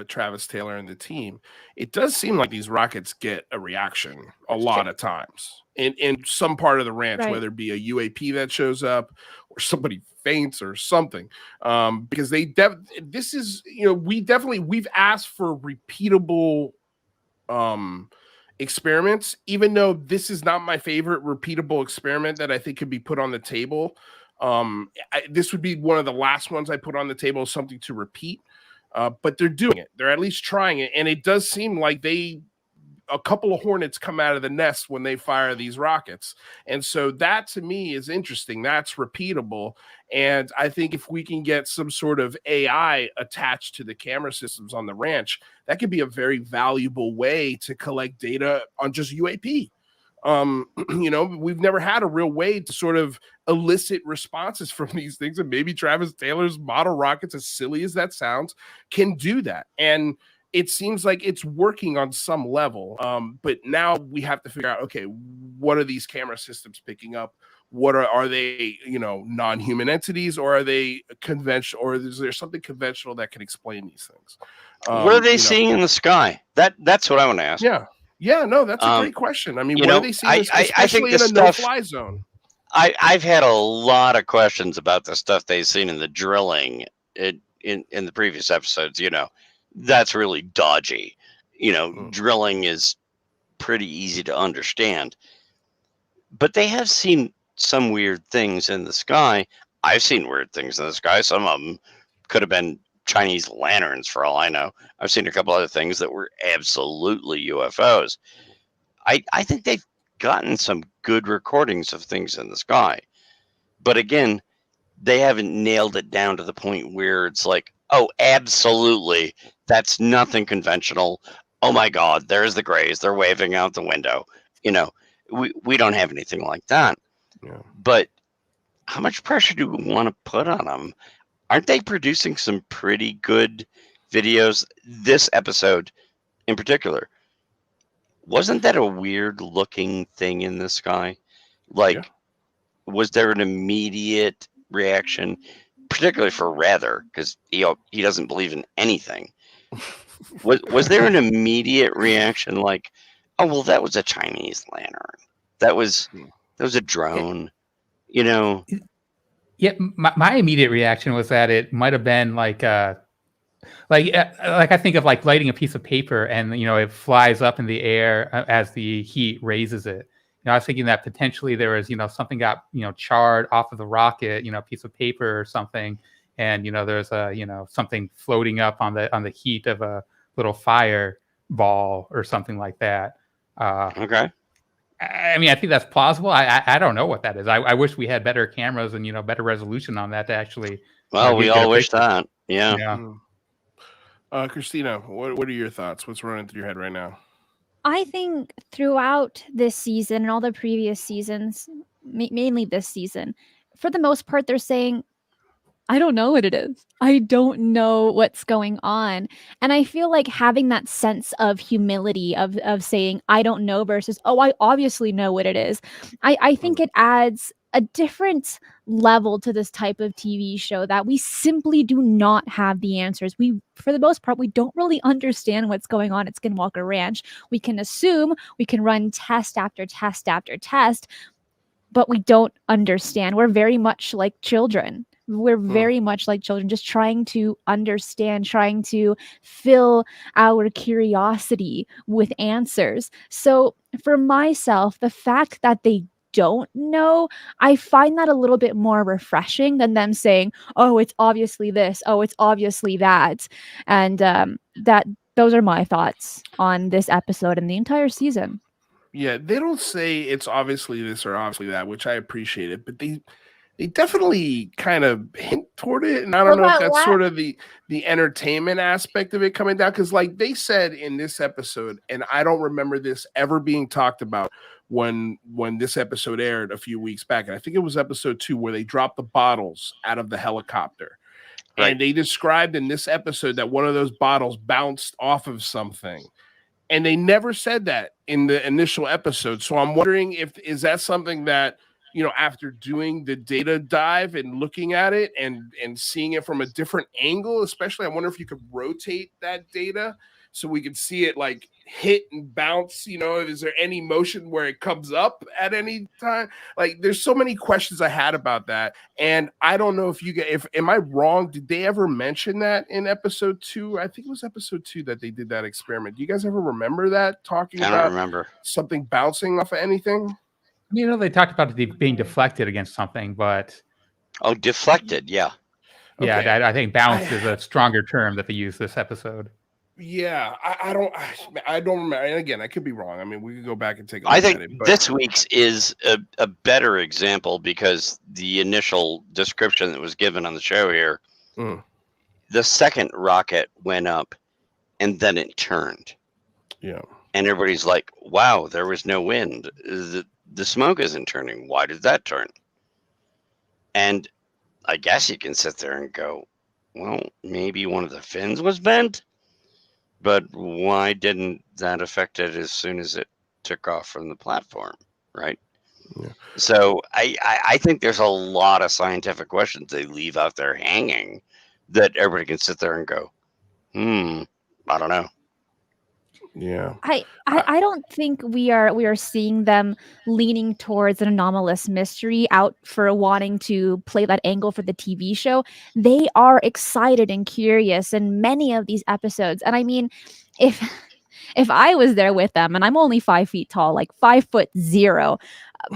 Travis Taylor and the team, it does seem like these rockets get a reaction a lot of times in some part of the ranch, right, whether it be a UAP that shows up or somebody faints or something. Because we've asked for repeatable experiments, even though this is not my favorite repeatable experiment that I think could be put on the table. This would be one of the last ones I put on the table, something to repeat. But they're doing it. They're at least trying it. And it does seem like they a couple of hornets come out of the nest when they fire these rockets. And so that to me is interesting. That's repeatable. And I think if we can get some sort of AI attached to the camera systems on the ranch, that could be a very valuable way to collect data on just UAP. We've never had a real way to sort of elicit responses from these things. And maybe Travis Taylor's model rockets, as silly as that sounds, can do that. And it seems like it's working on some level. But now we have to figure out, okay, what are these camera systems picking up? What are they, non-human entities, or are they conventional, or is there something conventional that can explain these things? What are they seeing in the sky? That's what I want to ask. Yeah, no, that's a great question. I mean, what are they seeing, especially in a no-fly zone? I've had a lot of questions about the stuff they've seen in the drilling in the previous episodes. That's really dodgy. Drilling is pretty easy to understand. But they have seen some weird things in the sky. I've seen weird things in the sky. Some of them could have been Chinese lanterns for all I know. I've seen a couple other things that were absolutely UFOs. I think they've gotten some good recordings of things in the sky. But again, they haven't nailed it down to the point where it's like, oh, absolutely, that's nothing conventional. Oh my God, there's the Greys. They're waving out the window. We don't have anything like that. Yeah. But how much pressure do we want to put on them? Aren't they producing some pretty good videos? This episode in particular, wasn't that a weird looking thing in the sky? Was there an immediate reaction, particularly for Rather, because he doesn't believe in anything? Was there an immediate reaction like, oh, well, that was a Chinese lantern. That was a drone, Yeah, my immediate reaction was that it might have been like I think of like lighting a piece of paper and it flies up in the air as the heat raises it. I was thinking that potentially there was something got charred off of the rocket, a piece of paper or something, and there's a something floating up on the heat of a little fire ball or something like that. Okay. I mean, I think that's plausible. I don't know what that is. I wish we had better cameras and better resolution on that to actually. Well, we all wish that. Yeah. Christina, what are your thoughts? What's running through your head right now? I think throughout this season and all the previous seasons, mainly this season, for the most part, they're saying, I don't know what it is. I don't know what's going on. And I feel like having that sense of humility of saying, I don't know versus, oh, I obviously know what it is. I think it adds a different level to this type of TV show that we simply do not have the answers. For the most part, we don't really understand what's going on at Skinwalker Ranch. We can assume, we can run test after test after test, but we don't understand. We're very much like children. We're very much like children, just trying to understand, trying to fill our curiosity with answers. So for myself, the fact that they don't know, I find that a little bit more refreshing than them saying, oh, it's obviously this, oh, it's obviously that. And those are my thoughts on this episode and the entire season. Yeah, they don't say it's obviously this or obviously that, which I appreciate it, but they definitely kind of hint toward it. And I don't know if that's sort of the entertainment aspect of it coming down. Because like they said in this episode, and I don't remember this ever being talked about when this episode aired a few weeks back. And I think it was episode 2 where they dropped the bottles out of the helicopter. Right. And they described in this episode that one of those bottles bounced off of something. And they never said that in the initial episode. So I'm wondering is that something that, after doing the data dive and looking at it and seeing it from a different angle, especially, I wonder if you could rotate that data so we could see it like hit and bounce, is there any motion where it comes up at any time? Like there's so many questions I had about that. And I don't know am I wrong? Did they ever mention that in episode 2? I think it was episode 2 that they did that experiment. Do you guys ever remember that talking about? I don't remember something bouncing off of anything? They talked about it being deflected against something, but deflected, yeah. Yeah, okay. I think bounce is a stronger term that they use this episode. Yeah, I don't remember. And again, I could be wrong. I mean, we could go back and take a look I think at it. But this week's is a better example because the initial description that was given on the show here, the second rocket went up and then it turned. Yeah. And everybody's like, wow, there was no wind. The smoke isn't turning. Why did that turn? And I guess you can sit there and go, well, maybe one of the fins was bent. But why didn't that affect it as soon as it took off from the platform, right? Yeah. So I think there's a lot of scientific questions they leave out there hanging that everybody can sit there and go, I don't know. Yeah. I don't think we are seeing them leaning towards an anomalous mystery out for wanting to play that angle for the TV show. They are excited and curious in many of these episodes. And I mean, if I was there with them, and I'm only 5 feet tall, like 5'0",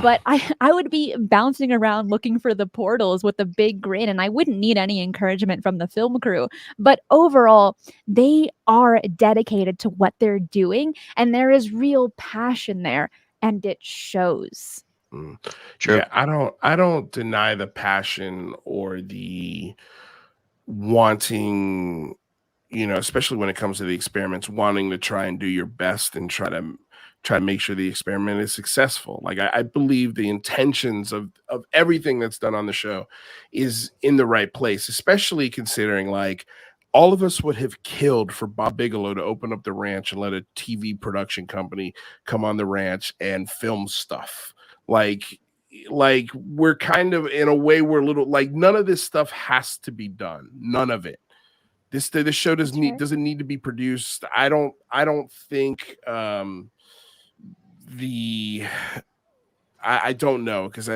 but I would be bouncing around looking for the portals with a big grin, and I wouldn't need any encouragement from the film crew. But overall, they are dedicated to what they're doing, and there is real passion there, and it shows. True. Yeah, I don't deny the passion or the wanting, especially when it comes to the experiments, wanting to try and do your best and try to make sure the experiment is successful. Like I believe the intentions of everything that's done on the show is in the right place, especially considering like all of us would have killed for Bob Bigelow to open up the ranch and let a TV production company come on the ranch and film stuff. Like we're kind of, in a way, we're little, like, none of this stuff has to be done. None of it. This show doesn't need to be produced. I don't think I don't know, because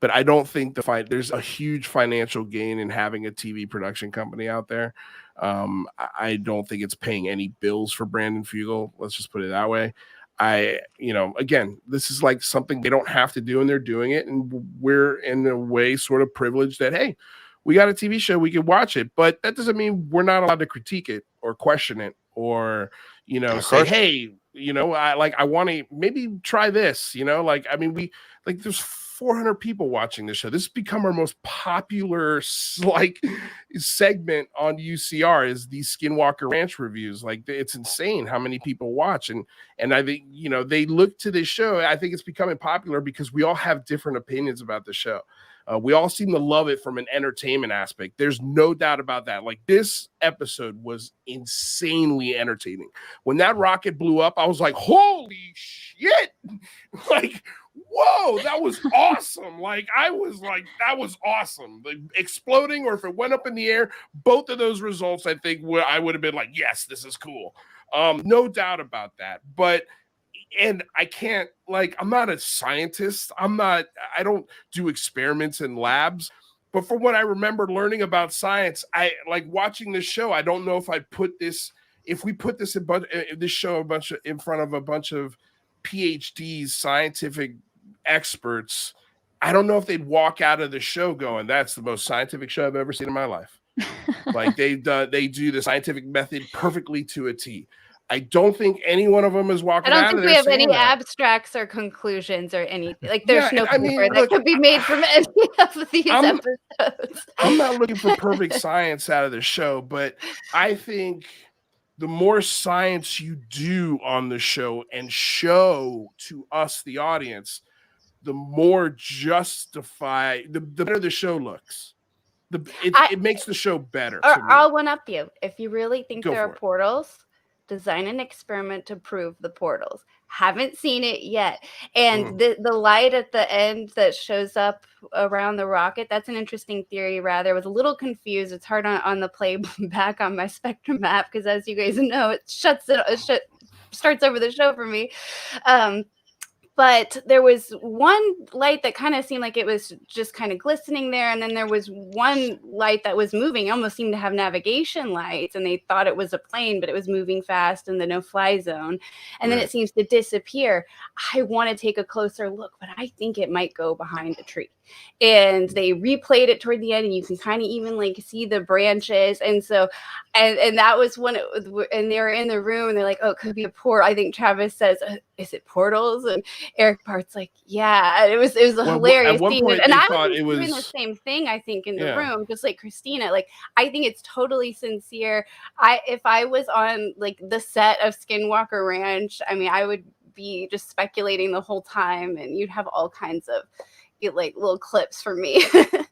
but I don't think there's a huge financial gain in having a TV production company out there. I don't think it's paying any bills for Brandon Fugel. Let's just put it that way. Again, this is like something they don't have to do, and they're doing it, and we're in a way sort of privileged that, hey, we got a TV show, we can watch it, but that doesn't mean we're not allowed to critique it or question it or, say, hey, I want to maybe try this, there's 400 people watching this show. This has become our most popular segment on UCR is these Skinwalker Ranch reviews. Like, it's insane how many people watch. And I think, they look to this show. I think it's becoming popular because we all have different opinions about the show. We all seem to love it from an entertainment aspect. There's no doubt about that. Like, this episode was insanely entertaining. When that rocket blew up, I was like, holy shit. Like, whoa, that was awesome. I was like, that was awesome. Like, exploding, or if it went up in the air, both of those results, I think I would have been like, yes, this is cool. No doubt about that. And I can't, I'm not a scientist. I don't do experiments in labs. But from what I remember learning about science, I like watching this show. I don't know if if we put this in front of a bunch of PhDs, scientific experts, I don't know if they'd walk out of the show going, that's the most scientific show I've ever seen in my life. Like, they do the scientific method perfectly to a T. I don't think any one of them is walking out of there. I don't think we have any abstracts or conclusions or anything. Like, there's no paper that could be made from any of these episodes. I'm not looking for perfect science out of the show, but I think the more science you do on the show and show to us, the audience, the more justified, the better the show looks. It makes the show better. I'll one up you. If you really think there are portals, design an experiment to prove the portals. Haven't seen it yet. And the light at the end that shows up around the rocket, that's an interesting theory. Rather, I was a little confused. It's hard on the playback on my Spectrum app because, as you guys know, it starts over the show for me. But there was one light that kind of seemed like it was just kind of glistening there. And then there was one light that was moving. It almost seemed to have navigation lights. And they thought it was a plane, but it was moving fast in the no-fly zone. And then it seems to disappear. I want to take a closer look, but I think it might go behind a tree. and they replayed it toward the end, and you can kind of even like see the branches. And so, and that was when and they were in the room, and they're like, oh, it could be a portal. I think Travis says, is it portals? And Eric Bart's like, yeah. And it was a hilarious at one scene. point And they I thought was it doing the was same thing, I think, in the room, just like Christina. Like, I think it's totally sincere. If I was on like the set of Skinwalker Ranch, I mean, I would be just speculating the whole time, and you'd have all kinds of like little clips for me to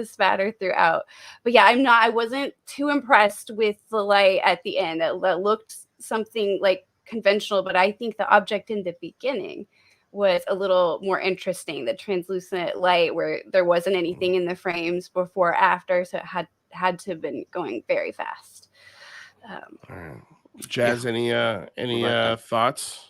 spatter throughout. But yeah, I wasn't too impressed with the light at the end. That looked something like conventional, but I think the object in the beginning was a little more interesting, the translucent light where there wasn't anything in the frames before or after, so it had to have been going very fast. Jazz, any thoughts?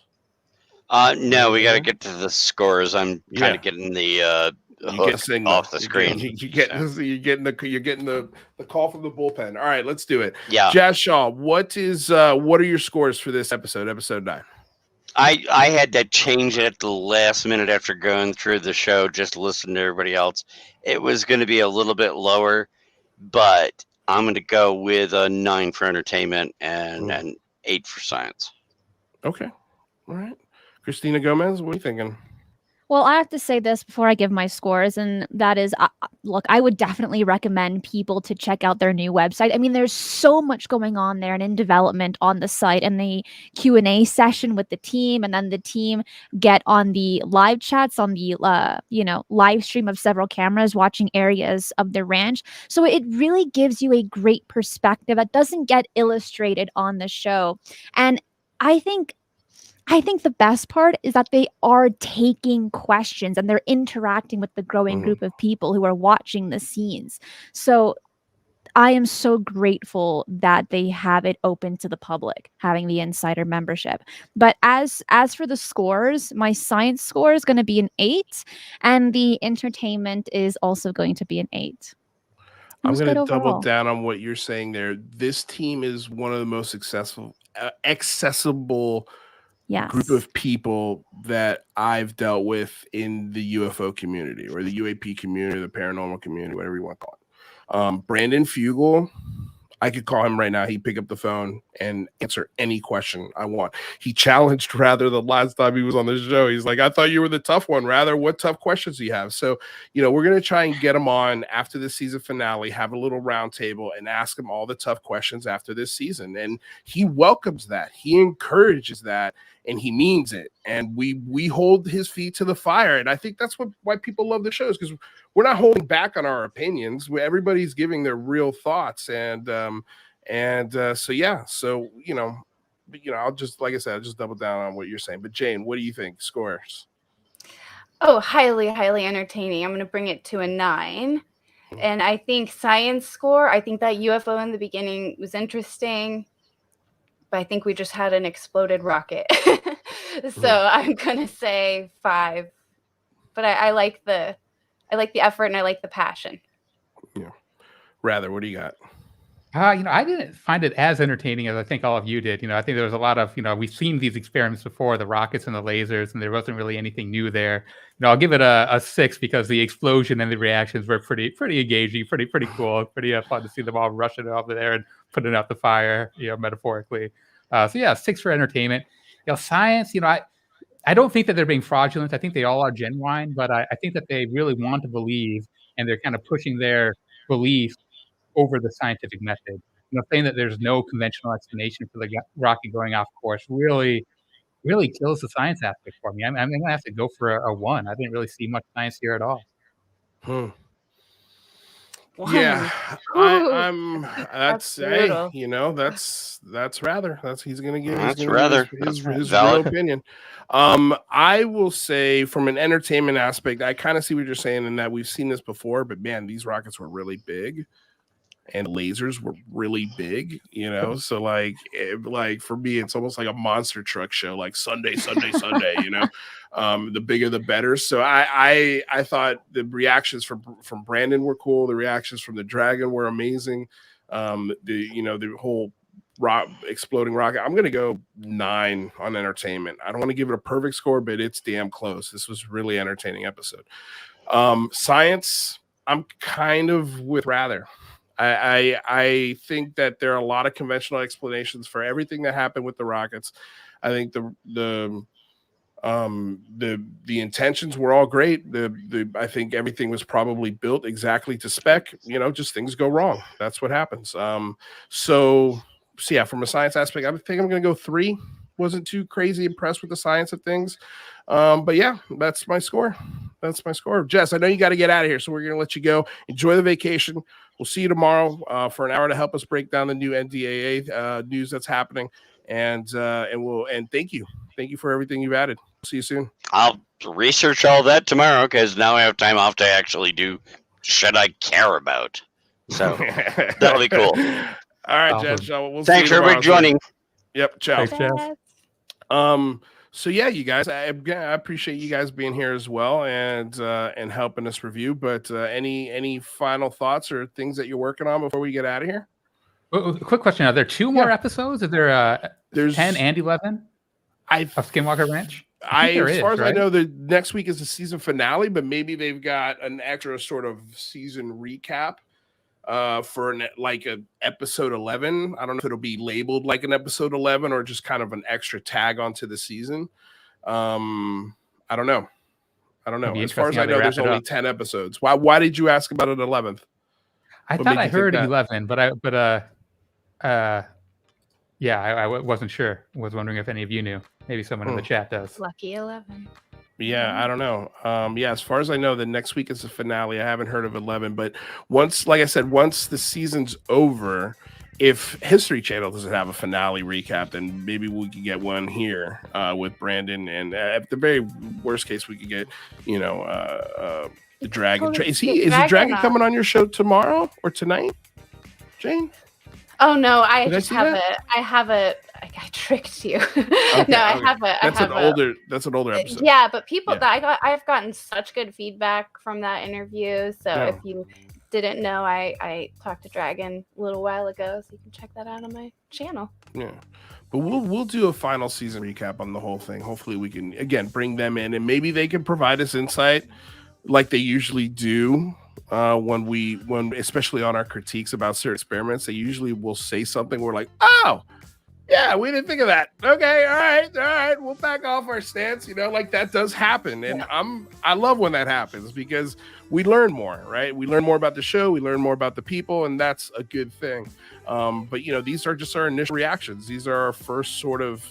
No, we got to get to the scores. I'm kind of getting the hook off the screen. You're getting the call from the bullpen. All right, let's do it. Yeah, Jazz Shaw, what are your scores for this episode 9? I had to change it at the last minute after going through the show just to listen to everybody else. It was going to be a little bit lower, but I'm going to go with a 9 for entertainment and an 8 for science. Okay, all right. Christina Gomez, what are you thinking? Well, I have to say this before I give my scores, and that is, look, I would definitely recommend people to check out their new website. I mean, there's so much going on there and in development on the site, and the Q&A session with the team, and then the team get on the live chats on the, live stream of several cameras watching areas of the ranch. So it really gives you a great perspective that doesn't get illustrated on the show. And I think the best part is that they are taking questions and they're interacting with the growing group of people who are watching the scenes. So I am so grateful that they have it open to the public, having the insider membership. But as for the scores, my science score is going to be an 8, and the entertainment is also going to be an 8. I'm going to double down on what you're saying there. This team is one of the most accessible group of people that I've dealt with in the UFO community or the UAP community, the paranormal community, whatever you want to call it. Brandon Fugel, I could call him right now. He'd pick up the phone and answer any question I want. He challenged Rather the last time he was on the show. He's like, I thought you were the tough one. Rather, what tough questions do you have? So, we're going to try and get him on after the season finale, have a little round table and ask him all the tough questions after this season. And he welcomes that. He encourages that. And he means it, and we hold his feet to the fire, and I think that's why people love the shows, because we're not holding back on our opinions. Everybody's giving their real thoughts, and so yeah, so I'll just, like I said, I'll just double down on what you're saying. But Jane, what do you think? Scores? Oh, highly, highly entertaining. I'm going to bring it to a 9, and I think science score. I think that UFO in the beginning was interesting. I think we just had an exploded rocket. So I'm gonna say 5. But I like the effort and I like the passion. Yeah. Rather, what do you got? I didn't find it as entertaining as I think all of you did. I think there was a lot of, we've seen these experiments before, the rockets and the lasers, and there wasn't really anything new there. I'll give it a 6 because the explosion and the reactions were pretty engaging, pretty cool, pretty fun to see them all rushing over there and putting out the fire, metaphorically. So yeah, 6 for entertainment. Science, I don't think that they're being fraudulent. I think they all are genuine, but I think that they really want to believe, and they're kind of pushing their belief over the scientific method. Saying that there's no conventional explanation for the rocket going off course really kills the science aspect for me. I'm going to have to go for a 1. I didn't really see much science here at all. Yeah, I'm. That's hey, that's Rather. He's gonna give his real opinion. I will say from an entertainment aspect, I kind of see what you're saying in that we've seen this before, but man, these rockets were really big. And lasers were really big, so like for me, it's almost like a monster truck show, like Sunday, the bigger the better. So I thought the reactions from Brandon were cool. The reactions from the Dragon were amazing. The whole exploding rocket. I'm going to go 9 on entertainment. I don't want to give it a perfect score, but it's damn close. This was really entertaining episode. Science, I'm kind of with rather. I think that there are a lot of conventional explanations for everything that happened with the rockets. I think the intentions were all great. I think everything was probably built exactly to spec. Just things go wrong. That's what happens. So yeah, from a science aspect, I think I'm going to go 3. Wasn't too crazy impressed with the science of things. But yeah, that's my score. Jess, I know you got to get out of here, so we're going to let you go. Enjoy the vacation. We'll see you tomorrow for an hour to help us break down the new NDAA news that's happening. And thank you for everything you've added. See you soon. I'll research all that tomorrow because now I have time off to actually do shit I care about. So that'll be cool. All right, Jess. We'll Thanks for everybody joining. Yep. Ciao. Thanks, Jess. So yeah, you guys, I appreciate you guys being here as well and helping us review. But any final thoughts or things that you're working on before we get out of here? Well, quick question: are there 2 more episodes? Is there there's 10 and 11 of Skinwalker Ranch? As far as I know, the next week is the season finale, but maybe they've got an extra sort of season recap for an episode 11. I don't know if it'll be labeled like an episode 11 or just kind of an extra tag onto the season. I don't know. As far as I know, there's only 10 episodes. Why did you ask about an 11th? I thought I heard 11, I wasn't sure. I was wondering if any of you knew. Maybe someone in the chat does. Lucky 11. Yeah, I don't know. As far as I know, the next week is the finale. I haven't heard of 11, but once the season's over, if History Channel doesn't have a finale recap, then maybe we could get one here with Brandon, and at the very worst case, we could get the Dragon. Is the Dragon coming on your show tomorrow or tonight, Jane? Oh no, I tricked you. Okay, no, I have it. That's an older episode. Yeah, but I've gotten such good feedback from that interview. So if you didn't know, I talked to Dragon a little while ago, so you can check that out on my channel. Yeah. But we'll do a final season recap on the whole thing. Hopefully we can again bring them in and maybe they can provide us insight like they usually do. When especially on our critiques about certain experiments, they usually will say something. We're like, oh, yeah, we didn't think of that. Okay, all right, we'll back off our stance. Like that does happen, and I love when that happens because we learn more, right? We learn more about the show, we learn more about the people, and that's a good thing. But these are just our initial reactions. These are our first sort of,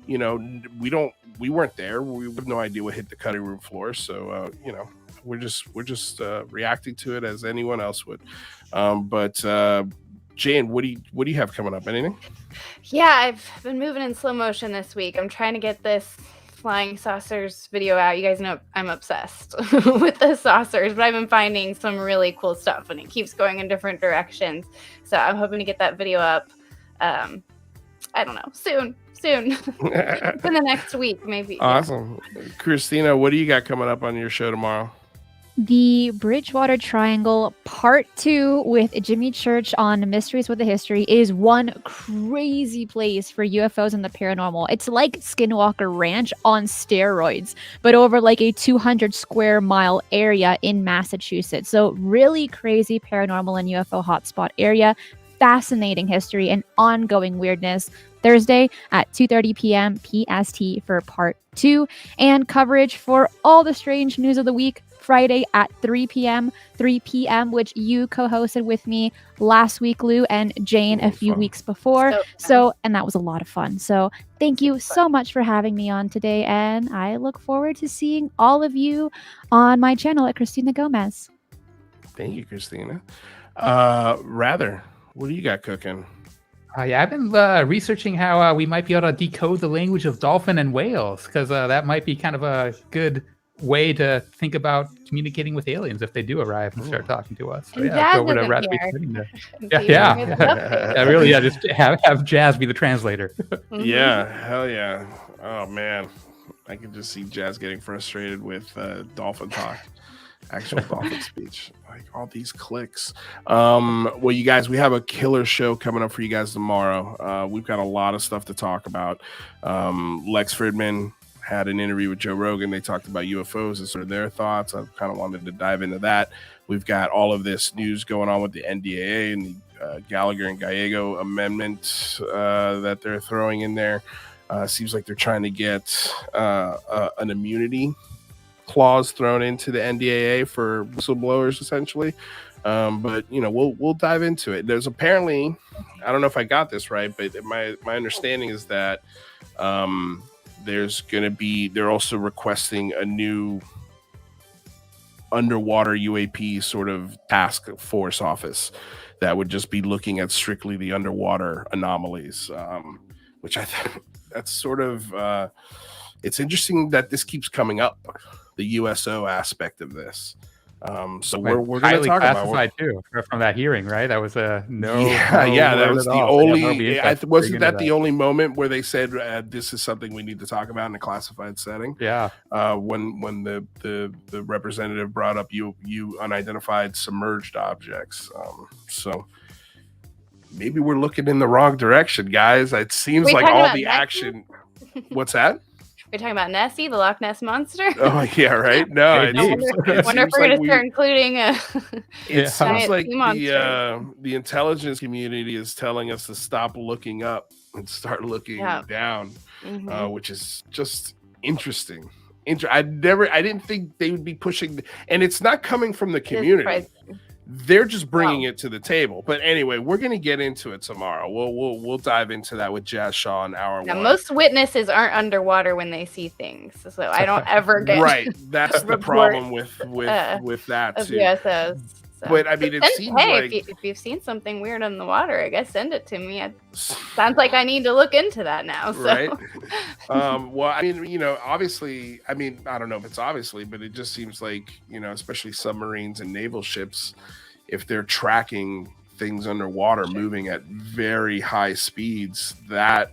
we weren't there. We have no idea what hit the cutting room floor, so we're just reacting to it as anyone else would. But Jane, what do you have coming up? Anything? Yeah, I've been moving in slow motion this week. I'm trying to get this flying saucers video out. You guys know I'm obsessed with the saucers, but I've been finding some really cool stuff and it keeps going in different directions. So I'm hoping to get that video up. I don't know, soon. In the next week, maybe. Awesome. Yeah. Christina, what do you got coming up on your show tomorrow? The Bridgewater Triangle Part 2 with Jimmy Church on Mysteries with a History is one crazy place for UFOs and the paranormal. It's like Skinwalker Ranch on steroids, but over like a 200 square mile area in Massachusetts. So really crazy paranormal and UFO hotspot area. Fascinating history and ongoing weirdness. Thursday at 2:30 p.m. PST for Part 2, and coverage for all the strange news of the week Friday at 3 p.m., which you co-hosted with me last week, Lou, and Jane a few weeks before. And that was a lot of fun. So thank you so much for having me on today, and I look forward to seeing all of you on my channel at Christina Gomez. Thank you, Christina. What do you got cooking? I've been researching how we might be able to decode the language of dolphin and whales, because that might be kind of a good way to think about communicating with aliens if they do arrive and start talking to us. So yeah, go over to just have Jazz be the translator. Yeah, hell yeah. Oh man, I can just see Jazz getting frustrated with dolphin talk. Actual dolphin speech. Like all these clicks. Well, you guys, we have a killer show coming up for you guys tomorrow. We've got a lot of stuff to talk about. Lex Fridman had an interview with Joe Rogan. They talked about UFOs and sort of their thoughts. I kind of wanted to dive into that. We've got all of this news going on with the NDAA and the Gallagher and Gallego amendment that they're throwing in there. Seems like they're trying to get an immunity clause thrown into the NDAA for whistleblowers, essentially. But we'll dive into it. There's apparently, I don't know if I got this right, but my understanding is that they're also requesting a new underwater UAP sort of task force office that would just be looking at strictly the underwater anomalies, which I think that's sort of it's interesting that this keeps coming up, the USO aspect of this. So we're going to talk about it too from that hearing, right? That was a no. Yeah, that was the only. Wasn't that the only moment where they said this is something we need to talk about in a classified setting? Yeah. When the representative brought up you unidentified submerged objects. So maybe we're looking in the wrong direction, guys. It seems like all the action. What's that? You're talking about Nessie, the Loch Ness monster? Oh yeah, right. No, I wonder if we're going to start including it sounds like the intelligence community is telling us to stop looking up and start looking down, which is just interesting. I didn't think they would be pushing, and it's not coming from the community. They're just bringing it to the table. But anyway, we're going to get into it tomorrow. We'll dive into that with Jazz Shaw in hour one. Most witnesses aren't underwater when they see things, so I don't ever get right. That's the problem with that too. USOs. So. But I mean, it seems like if you've seen something weird in the water, I guess send it to me. It sounds like I need to look into that now. So. Right. Well, I mean, obviously, I don't know if it's obviously, but it just seems like, especially submarines and naval ships, if they're tracking things underwater moving at very high speeds, that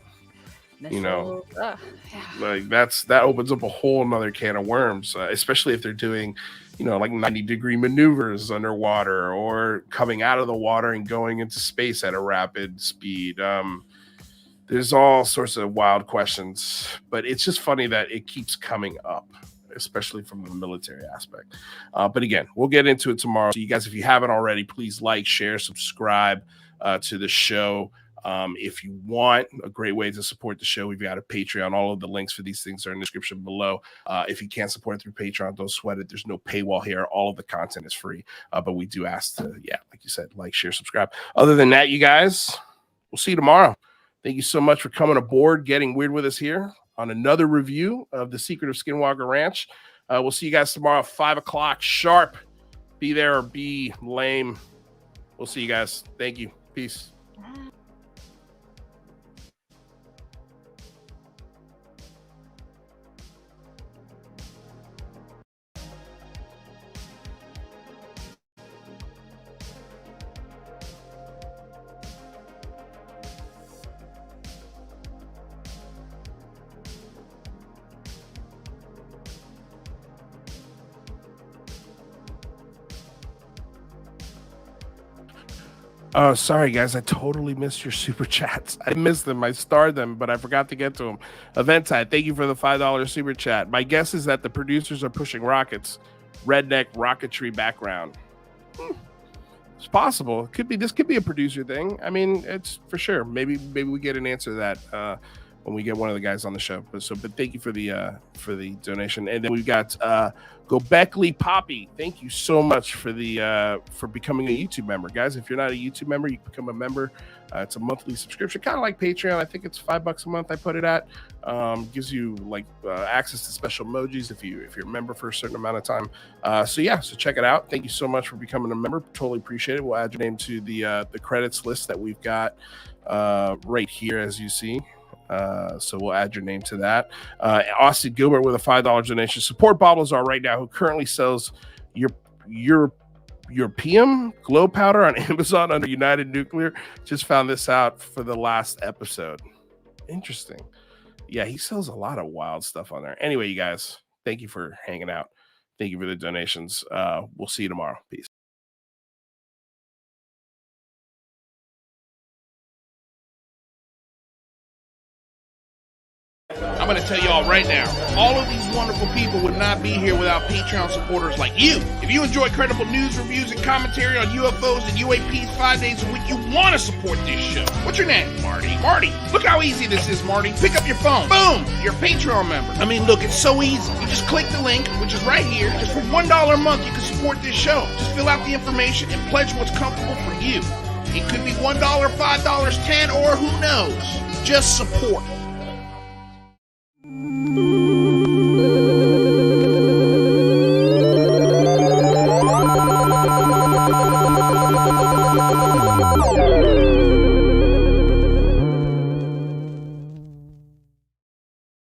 like that opens up a whole nother can of worms, especially if they're doing like 90-degree maneuvers underwater or coming out of the water and going into space at a rapid speed. There's all sorts of wild questions, but it's just funny that it keeps coming up, especially from the military aspect. But again, we'll get into it tomorrow. So you guys, if you haven't already, please like, share, subscribe to the show. If you want a great way to support the show, we've got a Patreon. All of the links for these things are in the description below. If you can't support it through Patreon, don't sweat it. There's no paywall here. All of the content is free. But we do ask to, like you said, like, share, subscribe. Other than that, you guys, we'll see you tomorrow. Thank you so much for coming aboard, getting weird with us here on another review of the Secret of Skinwalker Ranch. We'll see you guys tomorrow, 5:00 sharp. Be there or be lame. We'll see you guys. Thank you. Peace. Oh, sorry, guys. I totally missed your super chats. I missed them. I starred them, but I forgot to get to them. Eventide, thank you for the $5 super chat. My guess is that the producers are pushing rockets. Redneck rocketry background. It's possible. This could be a producer thing. I mean, it's for sure. Maybe we get an answer to that when we get one of the guys on the show. But thank you for the donation. And then we've got Gobekli Poppy. Thank you so much for becoming a YouTube member, guys. If you're not a YouTube member, you can become a member. It's a monthly subscription, kind of like Patreon. I think it's $5 a month. I put it at. Gives you like access to special emojis if you're a member for a certain amount of time. So check it out. Thank you so much for becoming a member. Totally appreciate it. We'll add your name to the credits list that we've got right here, as you see. So we'll add your name to that. Austin Gilbert with a $5 donation. Support Bob Lazar right now, who currently sells your PM glow powder on Amazon under United Nuclear. Just found this out for the last episode. Interesting. Yeah, he sells a lot of wild stuff on there. Anyway, you guys, thank you for hanging out. Thank you for the donations. We'll see you tomorrow. Peace. I'm going to tell y'all right now, all of these wonderful people would not be here without Patreon supporters like you. If you enjoy credible news, reviews, and commentary on UFOs and UAPs 5 days a week, you want to support this show. What's your name? Marty. Marty, look how easy this is, Marty. Pick up your phone. Boom! You're a Patreon member. I mean, look, it's so easy. You just click the link, which is right here. Just for $1 a month, you can support this show. Just fill out the information and pledge what's comfortable for you. It could be $1, $5, $10, or who knows. Just support.